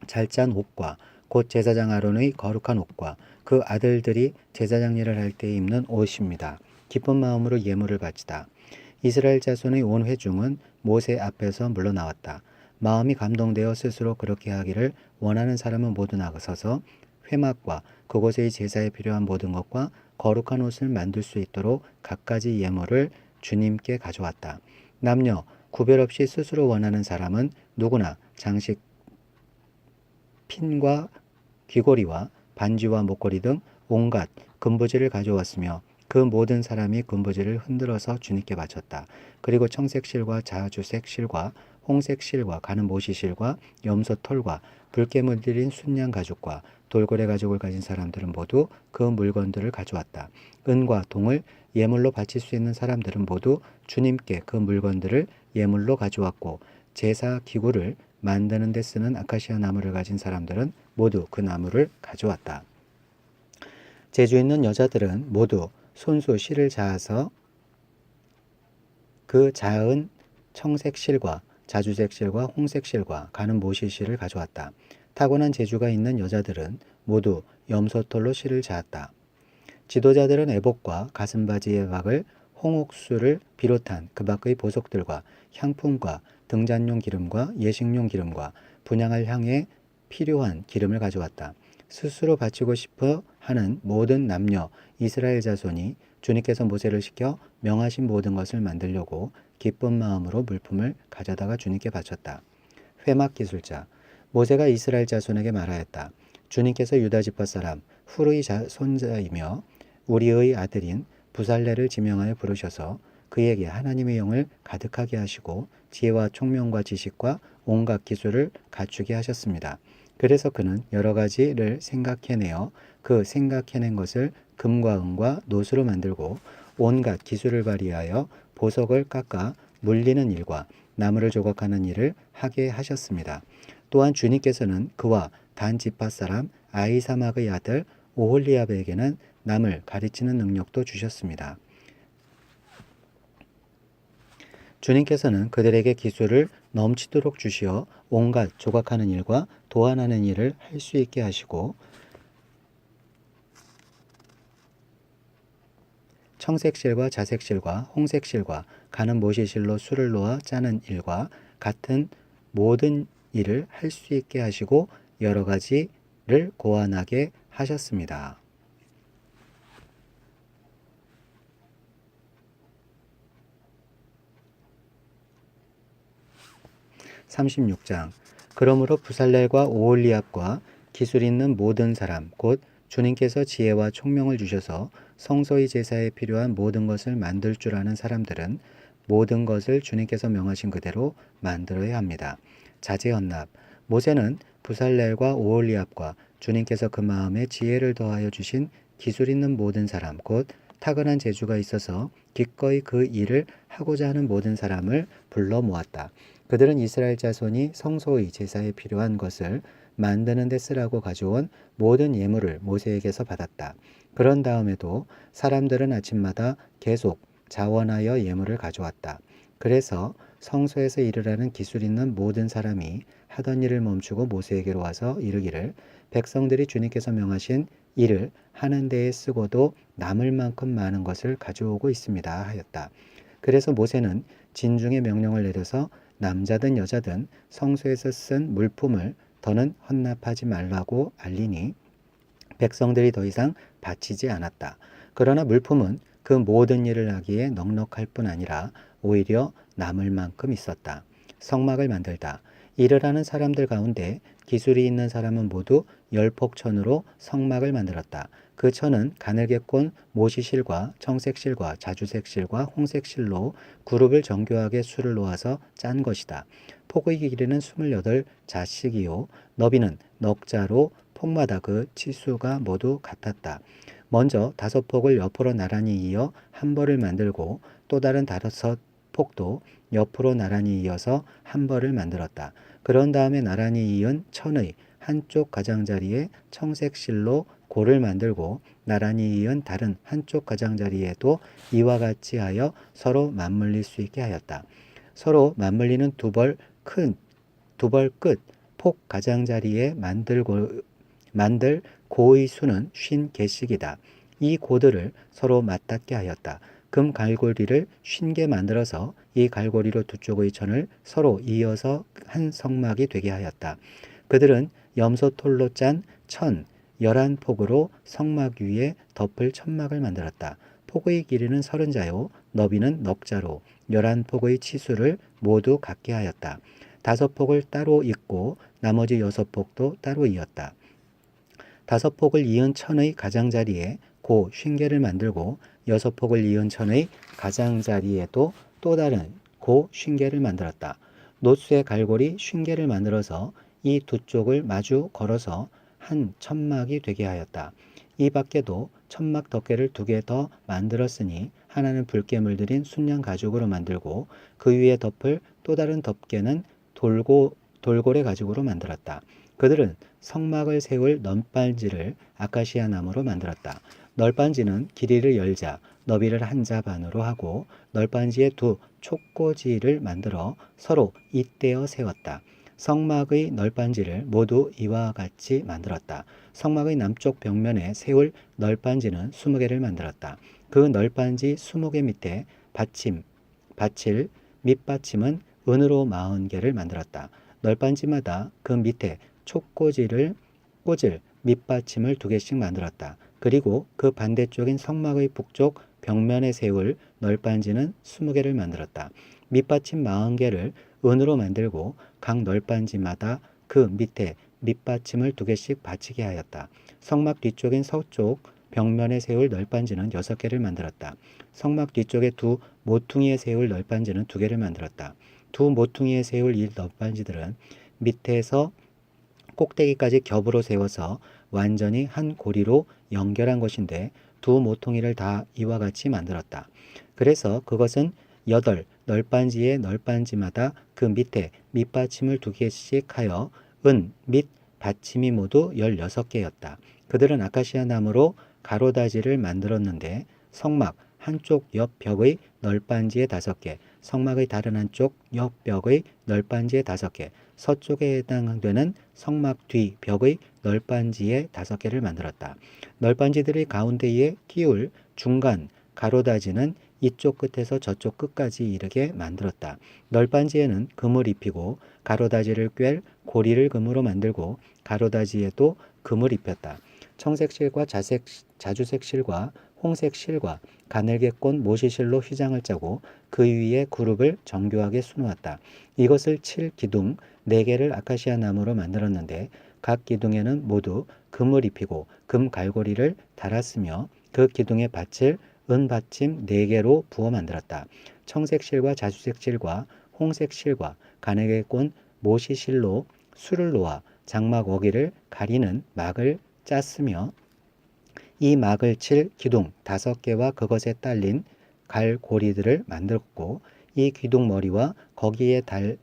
잘 짠 옷과 곧 제사장 아론의 거룩한 옷과 그 아들들이 제사장 일을 할 때 입는 옷입니다. 기쁜 마음으로 예물을 바치다. 이스라엘 자손의 온 회중은 모세 앞에서 물러나왔다. 마음이 감동되어 스스로 그렇게 하기를 원하는 사람은 모두 나서서 회막과 그곳의 제사에 필요한 모든 것과 거룩한 옷을 만들 수 있도록 갖가지 예물을 주님께 가져왔다. 남녀 구별 없이 스스로 원하는 사람은 누구나 장식 핀과 귀고리와 반지와 목걸이 등 온갖 금부지를 가져왔으며 그 모든 사람이 금부지를 흔들어서 주님께 바쳤다. 그리고 청색 실과 자주색 실과 홍색 실과 가는 모시 실과 염소 털과 붉게 물들인 순양 가죽과 돌고래 가죽을 가진 사람들은 모두 그 물건들을 가져왔다. 은과 동을 예물로 바칠 수 있는 사람들은 모두 주님께 그 물건들을 예물로 가져왔고 제사 기구를 만드는 데 쓰는 아카시아 나무를 가진 사람들은 모두 그 나무를 가져왔다. 재주 있는 여자들은 모두 손수 실을 자아서 그 자은 청색 실과 자주색 실과 홍색 실과 가는 모시 실을 가져왔다. 타고난 재주가 있는 여자들은 모두 염소털로 실을 자았다. 지도자들은 애복과 가슴바지에 박을 홍옥수를 비롯한 그 밖의 보석들과 향품과 등잔용 기름과 예식용 기름과 분향할 향에 필요한 기름을 가져왔다. 스스로 바치고 싶어 하는 모든 남녀 이스라엘 자손이 주님께서 모세를 시켜 명하신 모든 것을 만들려고 기쁜 마음으로 물품을 가져다가 주님께 바쳤다. 회막 기술자 모세가 이스라엘 자손에게 말하였다. 주님께서 유다 지파 사람 후르의 손자이며 우리의 아들인 부살레를 지명하여 부르셔서 그에게 하나님의 영을 가득하게 하시고 지혜와 총명과 지식과 온갖 기술을 갖추게 하셨습니다. 그래서 그는 여러 가지를 생각해내어 그 생각해낸 것을 금과 은과 노수로 만들고 온갖 기술을 발휘하여 보석을 깎아 물리는 일과 나무를 조각하는 일을 하게 하셨습니다. 또한 주님께서는 그와 단 지파 사람 아이사막의 아들 오홀리압에게는 남을 가르치는 능력도 주셨습니다. 주님께서는 그들에게 기술을 넘치도록 주시어 온갖 조각하는 일과 도안하는 일을 할 수 있게 하시고 청색실과 자색실과 홍색실과 가는 모시실로 술을 놓아 짜는 일과 같은 모든 일을 할 수 있게 하시고 여러 가지를 고안하게 하셨습니다. 36장 그러므로 부살렐과 오홀리압과 기술 있는 모든 사람 곧 주님께서 지혜와 총명을 주셔서 성소의 제사에 필요한 모든 것을 만들 줄 아는 사람들은 모든 것을 주님께서 명하신 그대로 만들어야 합니다. 자제헌납 모세는 부살렐과 오홀리압과 주님께서 그 마음에 지혜를 더하여 주신 기술 있는 모든 사람 곧 타고난 재주가 있어서 기꺼이 그 일을 하고자 하는 모든 사람을 불러 모았다. 그들은 이스라엘 자손이 성소의 제사에 필요한 것을 만드는 데 쓰라고 가져온 모든 예물을 모세에게서 받았다. 그런 다음에도 사람들은 아침마다 계속 자원하여 예물을 가져왔다. 그래서 성소에서 일을 하는 기술 있는 모든 사람이 하던 일을 멈추고 모세에게로 와서 이르기를 백성들이 주님께서 명하신 일을 하는 데에 쓰고도 남을 만큼 많은 것을 가져오고 있습니다 하였다. 그래서 모세는 진중의 명령을 내려서 남자든 여자든 성소에서 쓴 물품을 더는 헌납하지 말라고 알리니 백성들이 더 이상 바치지 않았다. 그러나 물품은 그 모든 일을 하기에 넉넉할 뿐 아니라 오히려 남을 만큼 있었다. 성막을 만들다. 일을 하는 사람들 가운데 기술이 있는 사람은 모두 열폭천으로 성막을 만들었다. 그 천은 가늘게 꼰 모시실과 청색실과 자주색실과 홍색실로 그룹을 정교하게 수를 놓아서 짠 것이다. 폭의 길이는 28자씩이요 너비는 넉자로 폭마다 그 치수가 모두 같았다. 먼저 5폭을 옆으로 나란히 이어 한 벌을 만들고 또 다른 5폭도 옆으로 나란히 이어서 한 벌을 만들었다. 그런 다음에 나란히 이은 천의 한쪽 가장자리에 청색실로 고를 만들고 나란히 이은 다른 한쪽 가장자리에도 이와 같이 하여 서로 맞물릴 수 있게 하였다. 서로 맞물리는 두 벌 끝 폭 가장자리에 만들 고의 수는 50개씩이다. 이 고들을 서로 맞닿게 하였다. 금 갈고리를 50개 만들어서 이 갈고리로 두 쪽의 천을 서로 이어서 한 성막이 되게 하였다. 그들은 염소털로 짠 천 11폭으로 성막 위에 덮을 천막을 만들었다. 폭의 길이는 30자요 너비는 넉자로 11폭의 치수를 모두 같게 하였다. 5폭을 따로 잇고 나머지 6폭도 따로 이었다. 5폭을 이은 천의 가장자리에 고 50개를 만들고 6폭을 이은 천의 가장자리에도 또 다른 고 50개를 만들었다. 노수의 갈고리 50개를 만들어서 이 두 쪽을 마주 걸어서 한 천막이 되게 하였다. 이 밖에도 천막 덮개를 2개 더 만들었으니 하나는 붉게 물들인 순양 가죽으로 만들고 그 위에 덮을 또 다른 덮개는 돌고래 가죽으로 만들었다. 그들은 성막을 세울 널빤지를 아카시아 나무로 만들었다. 널빤지는 길이를 열자 너비를 한 자 반으로 하고 널빤지에 두 촉꽂이를 만들어 서로 잇대어 세웠다. 성막의 널빤지를 모두 이와 같이 만들었다. 성막의 남쪽 벽면에 세울 널빤지는 20개를 만들었다. 그 널빤지 20개 밑에 받칠 밑받침은 은으로 40개를 만들었다. 널빤지마다 그 밑에 촉꽂이를 꽂을 밑받침을 2개씩 만들었다. 그리고 그 반대쪽인 성막의 북쪽 벽면에 세울 널빤지는 20개를 만들었다. 밑받침 40개를 은으로 만들고 각 널빤지마다 그 밑에 밑받침을 2개씩 받치게 하였다. 성막 뒤쪽인 서쪽 벽면에 세울 널빤지는 6개를 만들었다. 성막 뒤쪽에 두 모퉁이에 세울 널빤지는 2개를 만들었다. 두 모퉁이에 세울 이 널빤지들은 밑에서 꼭대기까지 겹으로 세워서 완전히 한 고리로 연결한 것인데 두 모퉁이를 다 이와 같이 만들었다. 그래서 그것은 8 널빤지의 널빤지마다 그 밑에 밑받침을 2개씩 하여 은 및 받침이 모두 16개였다. 그들은 아카시아 나무로 가로다지를 만들었는데 성막 한쪽 옆 벽의 널빤지에 5개, 성막의 다른 한쪽 옆 벽의 널빤지에 5개, 서쪽에 해당되는 성막 뒤 벽의 널빤지에 5개를 만들었다. 널빤지들의 가운데에 끼울 중간 가로다지는 이쪽 끝에서 저쪽 끝까지 이르게 만들었다. 널빤지에는 금을 입히고 가로다지를 꿰 고리를 금으로 만들고 가로다지에도 금을 입혔다. 청색 실과 자주색 실과 홍색 실과 가늘게 꼰 모시실로 휘장을 짜고 그 위에 그룹을 정교하게 수놓았다. 이것을 칠 기둥 4개를 아카시아 나무로 만들었는데 각 기둥에는 모두 금을 입히고 금 갈고리를 달았으며 그 기둥에 받칠 은 받침 4개로 부어 만들었다. 청색 실과 자주색 실과 홍색 실과 가늘게 꼰 모시실로 술을 놓아 장막 어기를 가리는 막을 짰으며 이 막을 칠 기둥 5개와 그것에 딸린 갈고리들을 만들었고 이 기둥 머리와 거기에 달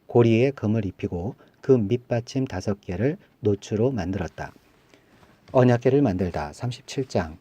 고리에 금을 입히고 그 밑받침 5개를 노추로 만들었다. 언약궤를 만들다. 37장.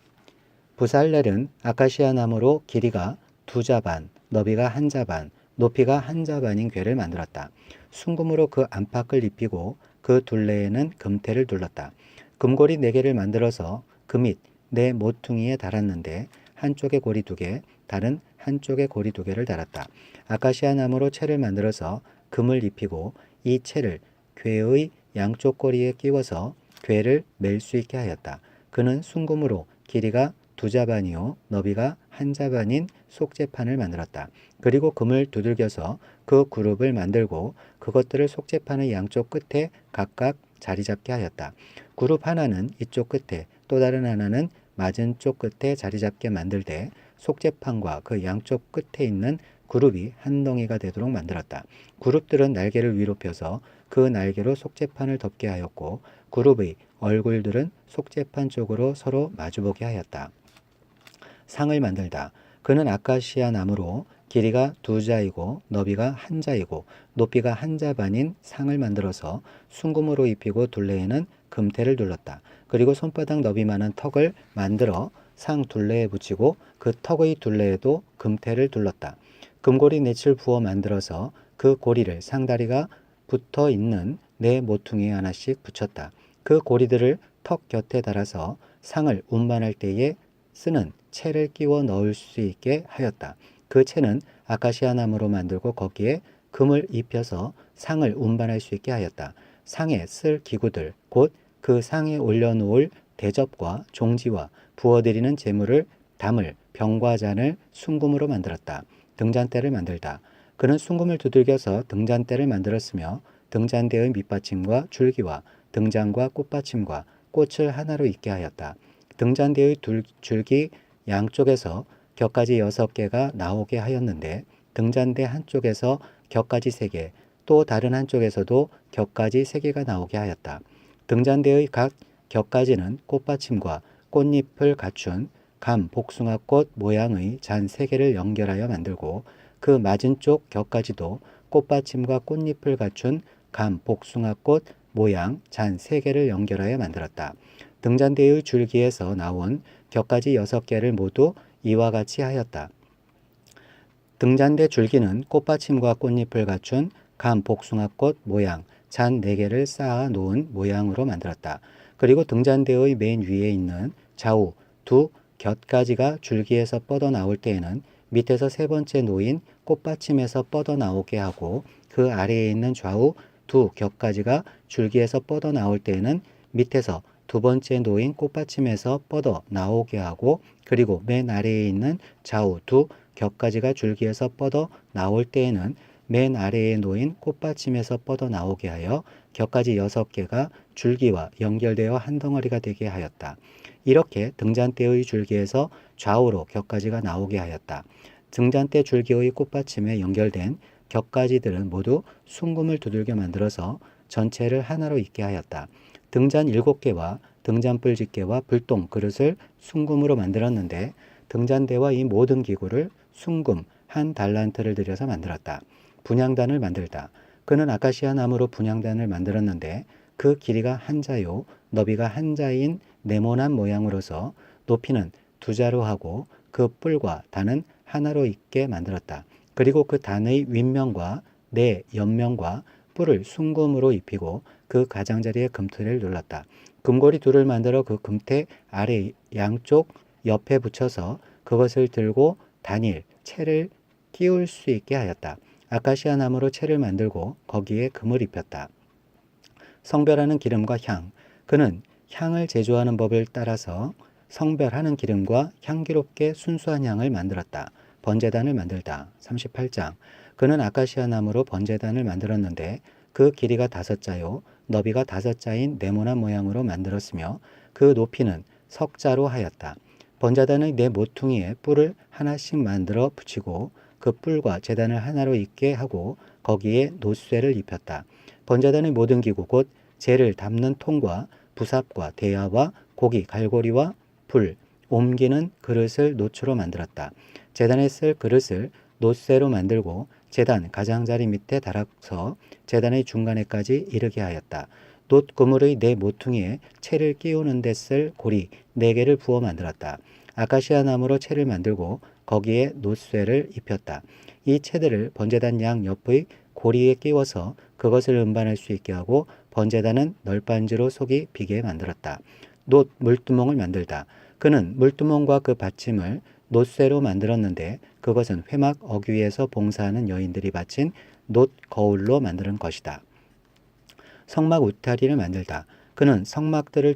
부살렐은 아카시아 나무로 길이가 2자 반, 너비가 1자 반, 높이가 1자 반인 궤를 만들었다. 순금으로 그 안팎을 입히고 그 둘레에는 금테를 둘렀다. 금고리 4개를 만들어서 그 밑 네 모퉁이에 달았는데 한쪽에 고리 2개, 다른 한쪽에 고리 2개를 달았다. 아카시아 나무로 채를 만들어서 금을 입히고 이 채를 궤의 양쪽 꼬리에 끼워서 궤를 맬 수 있게 하였다. 그는 순금으로 길이가 2자 반이요 너비가 1자 반인 속재판을 만들었다. 그리고 금을 두들겨서 그 그룹을 만들고 그것들을 속재판의 양쪽 끝에 각각 자리 잡게 하였다. 그룹 하나는 이쪽 끝에 또 다른 하나는 맞은 쪽 끝에 자리 잡게 만들되 속재판과 그 양쪽 끝에 있는 그룹이 한 덩이가 되도록 만들었다. 그룹들은 날개를 위로 펴서 그 날개로 속재판을 덮게 하였고 그룹의 얼굴들은 속재판 쪽으로 서로 마주보게 하였다. 상을 만들다. 그는 아카시아 나무로 길이가 2자이고 너비가 1자이고 높이가 1자 반인 상을 만들어서 순금으로 입히고 둘레에는 금테를 둘렀다. 그리고 손바닥 너비만한 턱을 만들어 상 둘레에 붙이고 그 턱의 둘레에도 금테를 둘렀다. 금고리 4칠 부어 만들어서 그 고리를 상다리가 붙어 있는 4 모퉁이에 하나씩 붙였다. 그 고리들을 턱 곁에 달아서 상을 운반할 때에 쓰는 채를 끼워 넣을 수 있게 하였다. 그 채는 아카시아 나무로 만들고 거기에 금을 입혀서 상을 운반할 수 있게 하였다. 상에 쓸 기구들 곧 그 상에 올려놓을 대접과 종지와 부어드리는 제물을 담을 병과 잔을 순금으로 만들었다. 등잔대를 만들다. 그는 순금을 두들겨서 등잔대를 만들었으며 등잔대의 밑받침과 줄기와 등잔과 꽃받침과 꽃을 하나로 있게 하였다. 등잔대의 줄기 양쪽에서 격가지 6개가 나오게 하였는데 등잔대 한쪽에서 격가지 3개, 또 다른 한쪽에서도 격가지 3개가 나오게 하였다. 등잔대의 각 격가지는 꽃받침과 꽃잎을 갖춘 감 복숭아꽃 모양의 잔 3개를 연결하여 만들고 그 맞은 쪽 격가지도 꽃받침과 꽃잎을 갖춘 감, 복숭아꽃 모양 잔 3개를 연결하여 만들었다. 등잔대의 줄기에서 나온 격가지 6개를 모두 이와 같이 하였다. 등잔대 줄기는 꽃받침과 꽃잎을 갖춘 감, 복숭아꽃 모양 잔 4개를 쌓아 놓은 모양으로 만들었다. 그리고 등잔대의 맨 위에 있는 좌우 두 곁가지가 줄기에서 뻗어나올 때에는 밑에서 3번째 놓인 꽃받침에서 뻗어나오게 하고, 그 아래에 있는 좌우 두 곁가지가 줄기에서 뻗어나올 때에는 밑에서 2번째 놓인 꽃받침에서 뻗어나오게 하고, 그리고 맨 아래에 있는 좌우 두 곁가지가 줄기에서 뻗어나올 때에는 맨 아래에 놓인 꽃받침에서 뻗어나오게 하여 곁가지 6개가 줄기와 연결되어 한 덩어리가 되게 하였다. 이렇게 등잔대의 줄기에서 좌우로 곁가지가 나오게 하였다. 등잔대 줄기의 꽃받침에 연결된 곁가지들은 모두 순금을 두들겨 만들어서 전체를 하나로 있게 하였다. 등잔 7개와 등잔불 집게와 불똥 그릇을 순금으로 만들었는데, 등잔대와 이 모든 기구를 순금 1달란트를 들여서 만들었다. 분향단을 만들다. 그는 아카시아 나무로 분향단을 만들었는데, 그 길이가 1자요 너비가 1자인 네모난 모양으로서 높이는 2자로 하고 그 뿔과 단은 하나로 있게 만들었다. 그리고 그 단의 윗면과 네 옆면과 뿔을 순금으로 입히고 그 가장자리에 금틀을 눌렀다. 금고리 2를 만들어 그 금태 아래 양쪽 옆에 붙여서 그것을 들고 단일 채를 끼울 수 있게 하였다. 아카시아 나무로 채를 만들고 거기에 금을 입혔다. 성별하는 기름과 향. 그는 향을 제조하는 법을 따라서 성별하는 기름과 향기롭게 순수한 향을 만들었다. 번제단을 만들다. 38장. 그는 아카시아 나무로 번제단을 만들었는데 그 길이가 5자요 너비가 5자인 네모난 모양으로 만들었으며 그 높이는 석자로 하였다. 번제단의 4 모퉁이에 뿔을 하나씩 만들어 붙이고 그 뿔과 제단을 하나로 있게 하고 거기에 놋쇠를 입혔다. 번제단의 모든 기구 곧 재를 담는 통과 부삽과 대야와 고기 갈고리와 불, 옮기는 그릇을 놋으로 만들었다. 제단에 쓸 그릇을 놋쇠로 만들고 제단 가장자리 밑에 달아서 제단의 중간에까지 이르게 하였다. 놋 그물의 4 모퉁이에 채를 끼우는 데 쓸 고리 4개를 부어 만들었다. 아카시아 나무로 채를 만들고 거기에 놋쇠를 입혔다. 이 채들을 번제단 양 옆의 고리에 끼워서 그것을 음반할 수 있게 하고 번제단은 널빤지로 속이 비게 만들었다. 놋 물두멍을 만들다. 그는 물두멍과 그 받침을 놋쇠로 만들었는데 그것은 회막 어귀에서 봉사하는 여인들이 바친 놋 거울로 만드는 것이다. 성막 울타리를 만들다. 그는 성막들을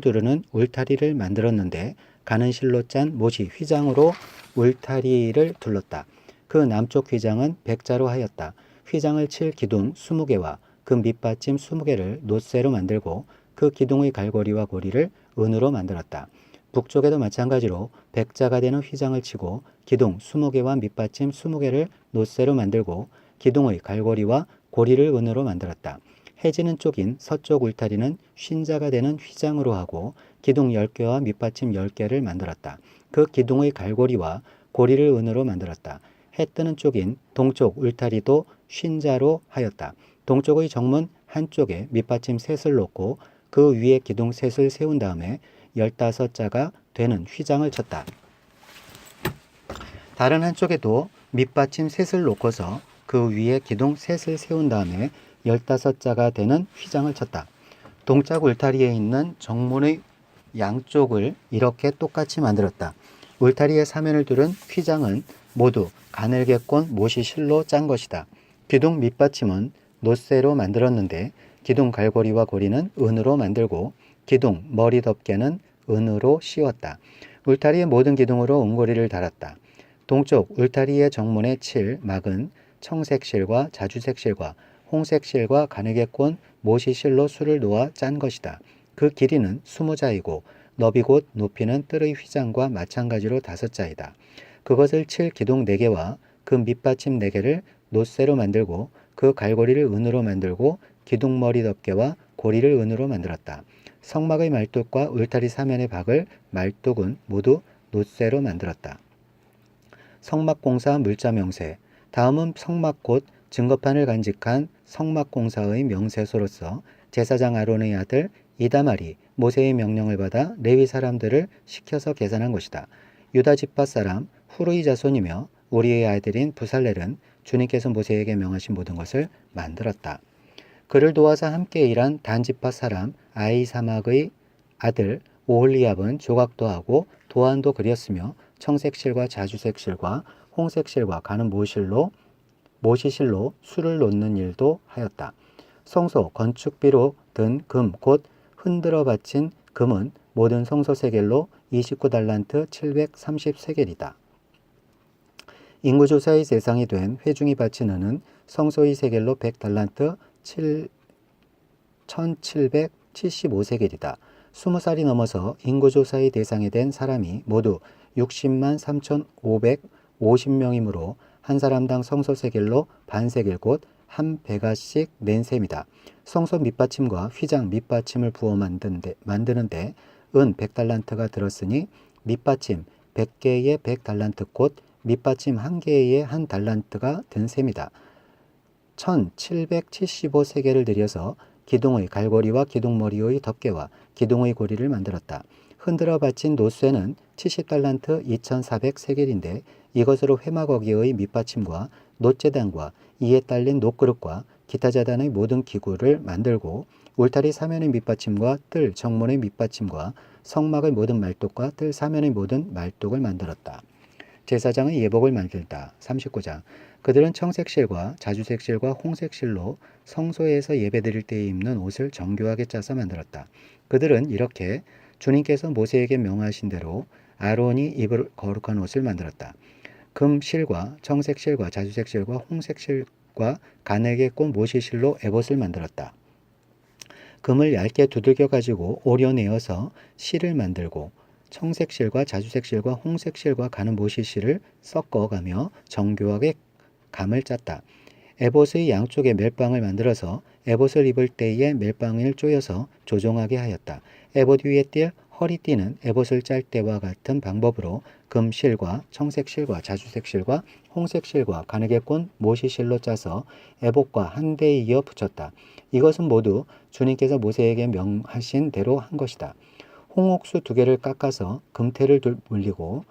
두르는 울타리를 만들었는데 가는 실로 짠 못이 휘장으로 울타리를 둘렀다. 그 남쪽 휘장은 백자로 하였다. 휘장을 칠 기둥 20개와 그 밑받침 20개를 놋쇠로 만들고 그 기둥의 갈고리와 고리를 은으로 만들었다. 북쪽에도 마찬가지로 백자가 되는 휘장을 치고 기둥 20개와 밑받침 20개를 놋쇠로 만들고 기둥의 갈고리와 고리를 은으로 만들었다. 해지는 쪽인 서쪽 울타리는 쉰자가 되는 휘장으로 하고 기둥 10개와 밑받침 10개를 만들었다. 그 기둥의 갈고리와 고리를 은으로 만들었다. 해 뜨는 쪽인 동쪽 울타리도 쉰자로 하였다. 동쪽의 정문 한쪽에 밑받침 셋을 놓고 그 위에 기둥 셋을 세운 다음에 15자가 되는 휘장을 쳤다. 다른 한쪽에도 밑받침 셋을 놓고서 그 위에 기둥 셋을 세운 다음에 15자가 되는 휘장을 쳤다. 동쪽 울타리에 있는 정문의 양쪽을 이렇게 똑같이 만들었다. 울타리의 사면을 두른 휘장은 모두 가늘게 꼰 못이 실로 짠 것이다. 기둥 밑받침은 놋쇠로 만들었는데 기둥 갈고리와 고리는 은으로 만들고 기둥 머리 덮개는 은으로 씌웠다. 울타리의 모든 기둥으로 은고리를 달았다. 동쪽 울타리의 정문에 칠 막은 청색실과 자주색실과 홍색실과 가늘게 꼰 못이 실로 술을 놓아 짠 것이다. 그 길이는 20자이고 너비 곧 높이는 뜰의 휘장과 마찬가지로 5자이다. 그것을 칠 기둥 4개와 그 밑받침 4개를 놋쇠로 만들고 그 갈고리를 은으로 만들고 기둥머리 덮개와 고리를 은으로 만들었다. 성막의 말뚝과 울타리 사면의 박을 말뚝은 모두 놋쇠로 만들었다. 성막공사 물자 명세. 다음은 성막 곧 증거판을 간직한 성막공사의 명세소로서 제사장 아론의 아들 이다말이 모세의 명령을 받아 레위 사람들을 시켜서 계산한 것이다. 유다 지파 사람 후르의 자손이며 우리의 아들인 부살렐은 주님께서 모세에게 명하신 모든 것을 만들었다. 그를 도와서 함께 일한 단지파 사람 아이사막의 아들 오홀리압은 조각도 하고 도안도 그렸으며 청색실과 자주색실과 홍색실과 가는 모시실로 수를 놓는 일도 하였다. 성소 건축비로 든 금 곧 흔들어 바친 금은 모든 성소 세겔로 29달란트 730세겔이다. 인구조사의 대상이 된 회중이 바친 은은 성소의 세겔로 100달란트 1775세겔이다. 20살이 넘어서 인구조사의 대상이 된 사람이 모두 60만 3,550명이므로 한 사람당 성소 세겔로 반세겔 곧 한 베가씩 낸 셈이다. 성소 밑받침과 휘장 밑받침을 부어 만드는데 은 100달란트가 들었으니 밑받침 100개의 100달란트 곧 밑받침 1개의 1달란트가 든 셈이다. 1775세겔을 들여서 기둥의 갈고리와 기둥머리의 덮개와 기둥의 고리를 만들었다. 흔들어 바친 노쇠는 70달란트 2400세겔인데 이것으로 회막어기의 밑받침과 놋재단과 이에 딸린 놋그릇과 기타 재단의 모든 기구를 만들고 울타리 사면의 밑받침과 뜰 정문의 밑받침과 성막의 모든 말뚝과 뜰 사면의 모든 말뚝을 만들었다. 제사장의 예복을 만들다. 39장. 그들은 청색실과 자주색실과 홍색실로 성소에서 예배드릴 때에 입는 옷을 정교하게 짜서 만들었다. 그들은 이렇게 주님께서 모세에게 명하신 대로 아론이 입을 거룩한 옷을 만들었다. 금실과 청색실과 자주색실과 홍색실과 가늘게 꼰 모시실로 에봇을 만들었다. 금을 얇게 두들겨 가지고 오려내어서 실을 만들고 청색실과 자주색실과 홍색실과 가는 모시실을 섞어가며 정교하게 감을 짰다. 에봇의 양쪽에 멜빵을 만들어서 에봇을 입을 때에 멜빵을 조여서 조종하게 하였다. 에봇 위에 띌 허리띠는 에봇을 짤 때와 같은 방법으로 금실과 청색실과 자주색실과 홍색실과 가늘게 꼰 모시실로 짜서 에봇과 한데 이어 붙였다. 이것은 모두 주님께서 모세에게 명하신 대로 한 것이다. 홍옥수 2개를 깎아서 금태를 물리고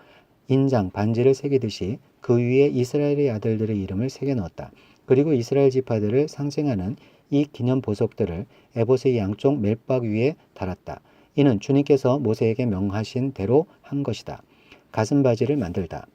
인장 반지를 새기듯이 그 위에 이스라엘의 아들들의 이름을 새겨 넣었다. 그리고 이스라엘 지파들을 상징하는 이 기념 보석들을 에봇의 양쪽 멜박 위에 달았다. 이는 주님께서 모세에게 명하신 대로 한 것이다. 가슴바지를 만들다.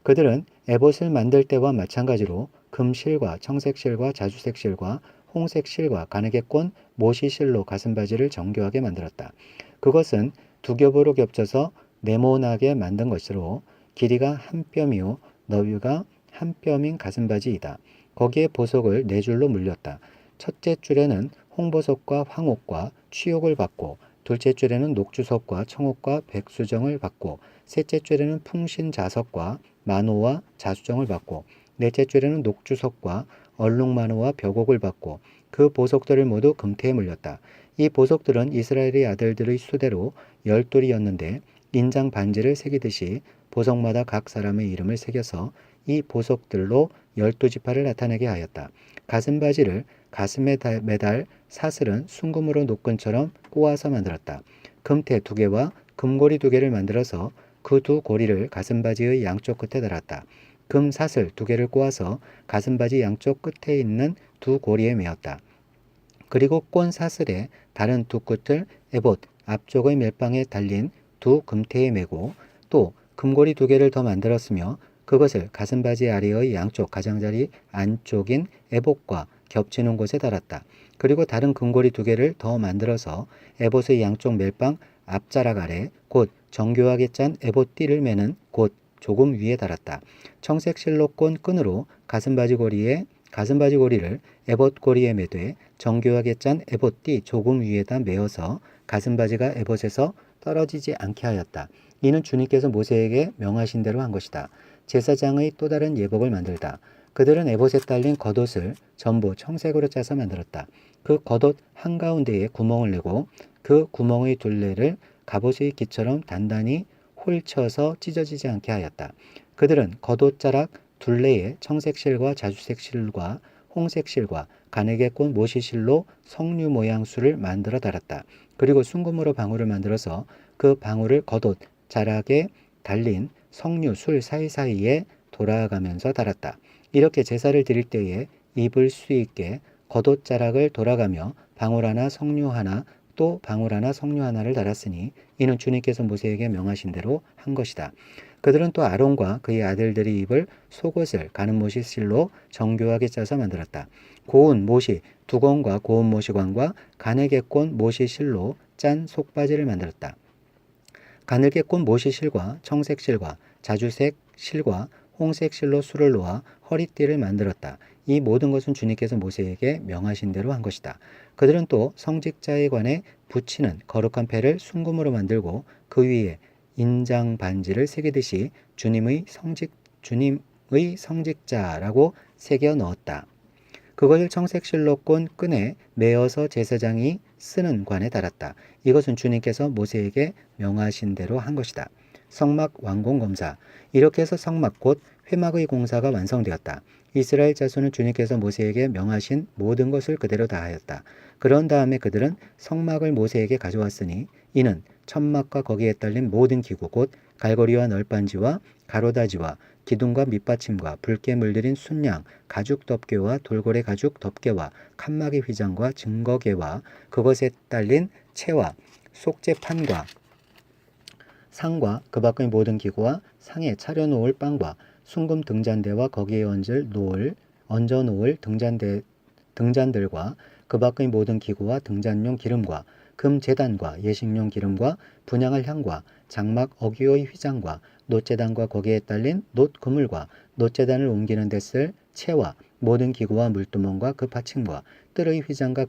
그들은 에봇을 만들 때와 마찬가지로 금실과 청색실과 자주색실과 홍색실과 가늘게 꼰 모시실로 가슴바지를 정교하게 만들었다. 그것은 2겹으로 겹쳐서 네모나게 만든 것으로 길이가 한 뼘이요 너비가 한 뼘인 가슴바지이다. 거기에 보석을 4줄로 물렸다. 첫째 줄에는 홍보석과 황옥과 취옥을 받고 둘째 줄에는 녹주석과 청옥과 백수정을 받고 셋째 줄에는 풍신자석과 만호와 자수정을 받고 넷째 줄에는 녹주석과 얼룩만호와 벽옥을 받고 그 보석들을 모두 금태에 물렸다. 이 보석들은 이스라엘의 아들들의 수대로 12이었는데 인장 반지를 새기듯이 보석마다 각 사람의 이름을 새겨서 이 보석들로 12지파를 나타내게 하였다. 가슴바지를 가슴에 매달 사슬은 순금으로 노끈처럼 꼬아서 만들었다. 금태 2개와 금고리 2개를 만들어서 그 2고리를 가슴바지의 양쪽 끝에 달았다. 금 사슬 2개를 꼬아서 가슴바지 양쪽 끝에 있는 2고리에 메었다. 그리고 꼰 사슬의 다른 2끝을 에봇 앞쪽의 멜빵에 달린 2금태에 메고 또 금고리 2개를 더 만들었으며 그것을 가슴바지 아래의 양쪽 가장자리 안쪽인 에봇과 겹치는 곳에 달았다. 그리고 다른 금고리 2개를 더 만들어서 에봇의 양쪽 멜빵 앞자락 아래 곧 정교하게 짠 에봇 띠를 매는 곳 조금 위에 달았다. 청색 실로 꼰 끈으로 가슴바지 고리를 에봇 고리에 매되 정교하게 짠 에봇 띠 조금 위에다 메어서 가슴바지가 에봇에서 떨어지지 않게 하였다. 이는 주님께서 모세에게 명하신 대로 한 것이다. 제사장의 또 다른 예복을 만들다. 그들은 에봇에 딸린 겉옷을 전부 청색으로 짜서 만들었다. 그 겉옷 한가운데에 구멍을 내고 그 구멍의 둘레를 갑옷의 기처럼 단단히 홀쳐서 찢어지지 않게 하였다. 그들은 겉옷자락 둘레에 청색실과 자주색실과 홍색실과 가늘게꽃 모시실로 석류 모양 술을 만들어 달았다. 그리고 순금으로 방울을 만들어서 그 방울을 겉옷 자락에 달린 석류 술 사이사이에 돌아가면서 달았다. 이렇게 제사를 드릴 때에 입을 수 있게 겉옷 자락을 돌아가며 방울 하나 석류 하나 또 방울 하나 석류 하나를 달았으니 이는 주님께서 모세에게 명하신 대로 한 것이다. 그들은 또 아론과 그의 아들들이 입을 속옷을 가는 못이 실로 정교하게 짜서 만들었다. 고운 못이 두건과 고운 못이관과 가늘게 꼰 못이 실로 짠 속바지를 만들었다. 가늘게 꼰 못이 실과 청색 실과 자주색 실과 홍색 실로 술을 놓아 허리띠를 만들었다. 이 모든 것은 주님께서 모세에게 명하신 대로 한 것이다. 그들은 또 성직자에 관해 붙이는 거룩한 패를 순금으로 만들고 그 위에 인장 반지를 새기듯이 주님의 성직자라고 새겨 넣었다. 그것을 청색 실로 꼰 끈에 매어서 제사장이 쓰는 관에 달았다. 이것은 주님께서 모세에게 명하신 대로 한 것이다. 성막 완공 검사. 이렇게 해서 성막 곧 회막의 공사가 완성되었다. 이스라엘 자손은 주님께서 모세에게 명하신 모든 것을 그대로 다하였다. 그런 다음에 그들은 성막을 모세에게 가져왔으니 이는 천막과 거기에 딸린 모든 기구 곧 갈고리와 널빤지와 가로다지와 기둥과 밑받침과 붉게 물들인 순양, 가죽 덮개와 돌고래 가죽 덮개와 칸막이 휘장과 증거개와 그것에 딸린 채와 속죄판과 상과 그 밖의 모든 기구와 상에 차려놓을 빵과 순금 등잔대와 거기에 얹어 놓을 등잔들과 그 밖의 모든 기구와 등잔용 기름과 금 제단과 예식용 기름과 분향할 향과 장막 어귀의 휘장과 놋제단과 거기에 딸린 놋 그물과 놋제단을 옮기는 데 쓸 채와 모든 기구와 물두멍과 그 받침과 뜰의 휘장과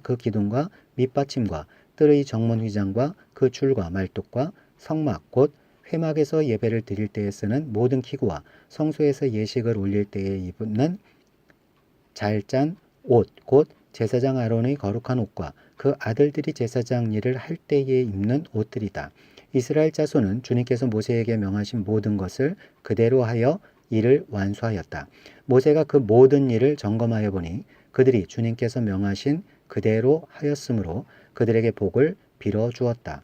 그 기둥과 밑받침과 뜰의 정문 휘장과 그 줄과 말뚝과 성막 곧 회막에서 예배를 드릴 때에 쓰는 모든 기구와 성소에서 예식을 올릴 때에 입는 잘 짠 옷 곧 제사장 아론의 거룩한 옷과 그 아들들이 제사장 일을 할 때에 입는 옷들이다. 이스라엘 자손은 주님께서 모세에게 명하신 모든 것을 그대로 하여 일을 완수하였다. 모세가 그 모든 일을 점검하여 보니 그들이 주님께서 명하신 그대로 하였으므로 그들에게 복을 빌어 주었다.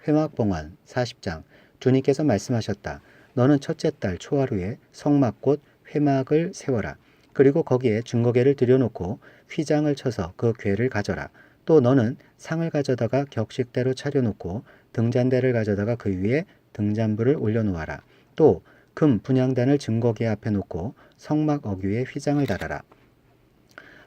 회막봉헌 40장. 주님께서 말씀하셨다. 너는 첫째 달 초하루에 성막 곧 회막을 세워라. 그리고 거기에 증거궤를 들여놓고 휘장을 쳐서 그 궤를 가져라. 또 너는 상을 가져다가 격식대로 차려놓고 등잔대를 가져다가 그 위에 등잔불을 올려놓아라. 또 금 분향단을 증거궤 앞에 놓고 성막 어귀에 휘장을 달아라.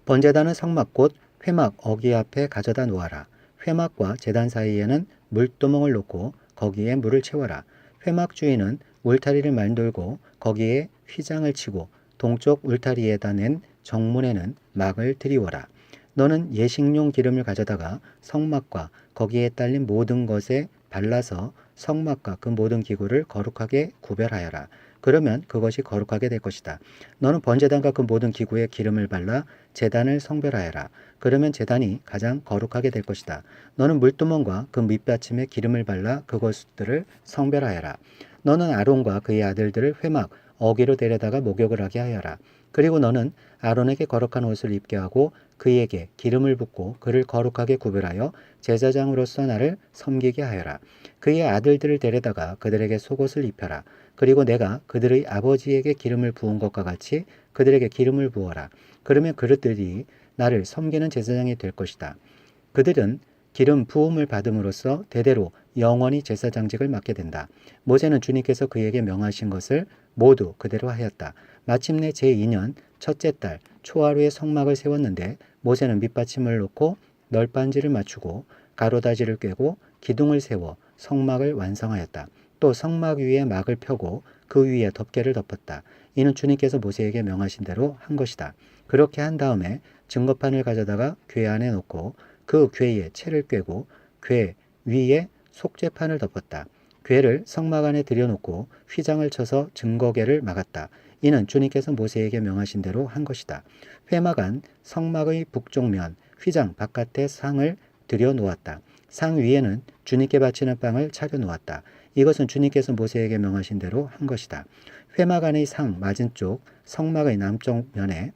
번제단은 성막 곧 회막 어귀 앞에 가져다 놓아라. 회막과 제단 사이에는 물두멍을 놓고 거기에 물을 채워라. 회막 주인은 울타리를 만들고 거기에 휘장을 치고 동쪽 울타리에다 낸 정문에는 막을 들이워라. 너는 예식용 기름을 가져다가 성막과 거기에 딸린 모든 것에 발라서 성막과 그 모든 기구를 거룩하게 구별하여라. 그러면 그것이 거룩하게 될 것이다. 너는 번제단과 그 모든 기구에 기름을 발라 제단을 성별하여라. 그러면 제단이 가장 거룩하게 될 것이다. 너는 물두멍과 그 밑받침에 기름을 발라 그것들을 성별하여라. 너는 아론과 그의 아들들을 회막 어귀로 데려다가 목욕을 하게 하여라. 그리고 너는 아론에게 거룩한 옷을 입게 하고 그에게 기름을 붓고 그를 거룩하게 구별하여 제사장으로서 나를 섬기게 하여라. 그의 아들들을 데려다가 그들에게 속옷을 입혀라. 그리고 내가 그들의 아버지에게 기름을 부은 것과 같이 그들에게 기름을 부어라. 그러면 그들이 나를 섬기는 제사장이 될 것이다. 그들은 기름 부음을 받음으로써 대대로 영원히 제사장직을 맡게 된다. 모세는 주님께서 그에게 명하신 것을 모두 그대로 하였다. 마침내 제2년 첫째 달 초하루에 성막을 세웠는데 모세는 밑받침을 놓고 널빤지를 맞추고 가로다지를 꿰고 기둥을 세워 성막을 완성하였다. 또 성막 위에 막을 펴고 그 위에 덮개를 덮었다. 이는 주님께서 모세에게 명하신 대로 한 것이다. 그렇게 한 다음에 증거판을 가져다가 궤 안에 놓고 그 궤에 채를 꿰고 궤 위에 속죄판을 덮었다. 궤를 성막 안에 들여놓고 휘장을 쳐서 증거궤를 막았다. 이는 주님께서 모세에게 명하신 대로 한 것이다. 회막 안 성막의 북쪽면 휘장 바깥에 상을 들여 놓았다. 상 위에는 주님께 바치는 빵을 차려 놓았다. 이것은 주님께서 모세에게 명하신 대로 한 것이다. 회막 안의 상 맞은쪽 성막의 남쪽 면에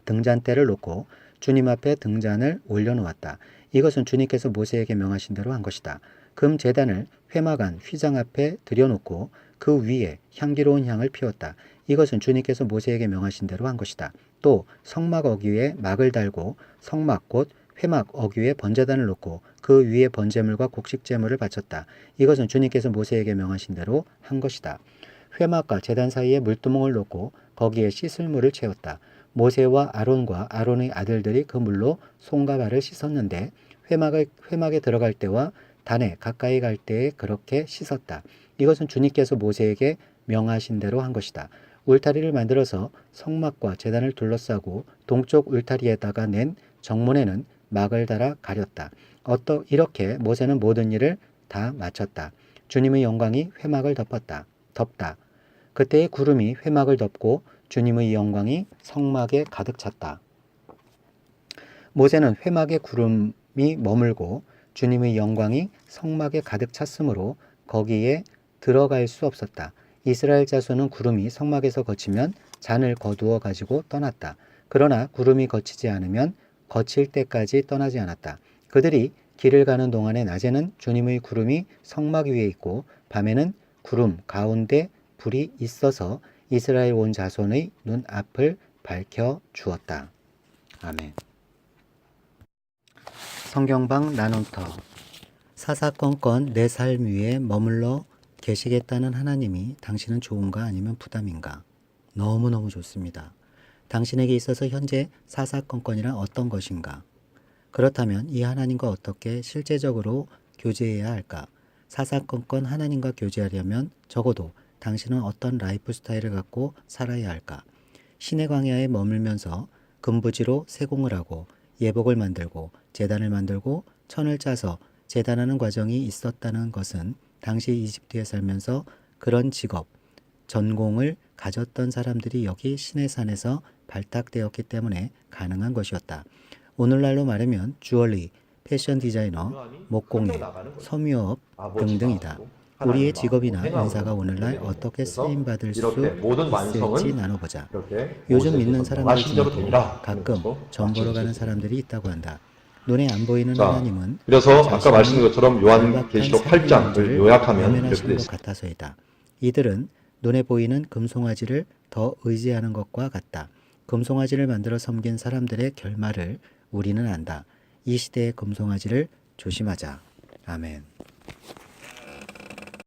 등잔대를 놓고 주님 앞에 등잔을 올려놓았다. 이것은 주님께서 모세에게 명하신 대로 한 것이다. 금 제단을 회막 안 휘장 앞에 들여놓고 그 위에 향기로운 향을 피웠다. 이것은 주님께서 모세에게 명하신 대로 한 것이다. 또 성막 어귀에 막을 달고 성막 곧 회막 어귀에 번제단을 놓고 그 위에 번제물과 곡식제물을 바쳤다. 이것은 주님께서 모세에게 명하신 대로 한 것이다. 회막과 제단 사이에 물두멍을 놓고 거기에 씻을 물을 채웠다. 모세와 아론과 아론의 아들들이 그 물로 손과 발을 씻었는데 회막에 들어갈 때와 단에 가까이 갈 때에 그렇게 씻었다. 이것은 주님께서 모세에게 명하신 대로 한 것이다. 울타리를 만들어서 성막과 제단을 둘러싸고 동쪽 울타리에다가 낸 정문에는 막을 달아 가렸다. 이렇게 모세는 모든 일을 다 마쳤다. 주님의 영광이 회막을 덮다. 그때의 구름이 회막을 덮고 주님의 영광이 성막에 가득 찼다. 모세는 회막에 구름이 머물고 주님의 영광이 성막에 가득 찼으므로 거기에 들어갈 수 없었다. 이스라엘 자손은 구름이 성막에서 거치면 잔을 거두어 가지고 떠났다. 그러나 구름이 거치지 않으면 거칠 때까지 떠나지 않았다. 그들이 길을 가는 동안에 낮에는 주님의 구름이 성막 위에 있고 밤에는 구름 가운데 불이 있어서 이스라엘 온 자손의 눈앞을 밝혀 주었다. 아멘. 성경방 나눔터. 사사건건 내 삶 위에 머물러 계시겠다는 하나님이 당신은 좋은가 아니면 부담인가? 너무너무 좋습니다. 당신에게 있어서 현재 사사건건이란 어떤 것인가? 그렇다면 이 하나님과 어떻게 실제적으로 교제해야 할까? 사사건건 하나님과 교제하려면 적어도 당신은 어떤 라이프 스타일을 갖고 살아야 할까? 신의 광야에 머물면서 금부지로 세공을 하고 예복을 만들고 제단을 만들고 천을 짜서 제단하는 과정이 있었다는 것은 당시 이집트에 살면서 그런 직업, 전공을 가졌던 사람들이 여기 시내산에서 발탁되었기 때문에 가능한 것이었다. 오늘날로 말하면 주얼리, 패션 디자이너, 목공예, 섬유업 등등이다. 우리의 직업이나 은사가 오늘날 어떻게 쓰임받을 수 있을지 나눠보자. 요즘 믿는 사람들 중에도 가끔 전 보러 가는 사람들이 있다고 한다. 눈에 안 보이는 하나님은 그래서 아까 말씀드린 것처럼 요한계시록 8장을 요약하면 이렇게 되어 것 있습니다. 같아서이다. 이들은 눈에 보이는 금송아지를 더 의지하는 것과 같다. 금송아지를 만들어 섬긴 사람들의 결말을 우리는 안다. 이 시대의 금송아지를 조심하자. 아멘.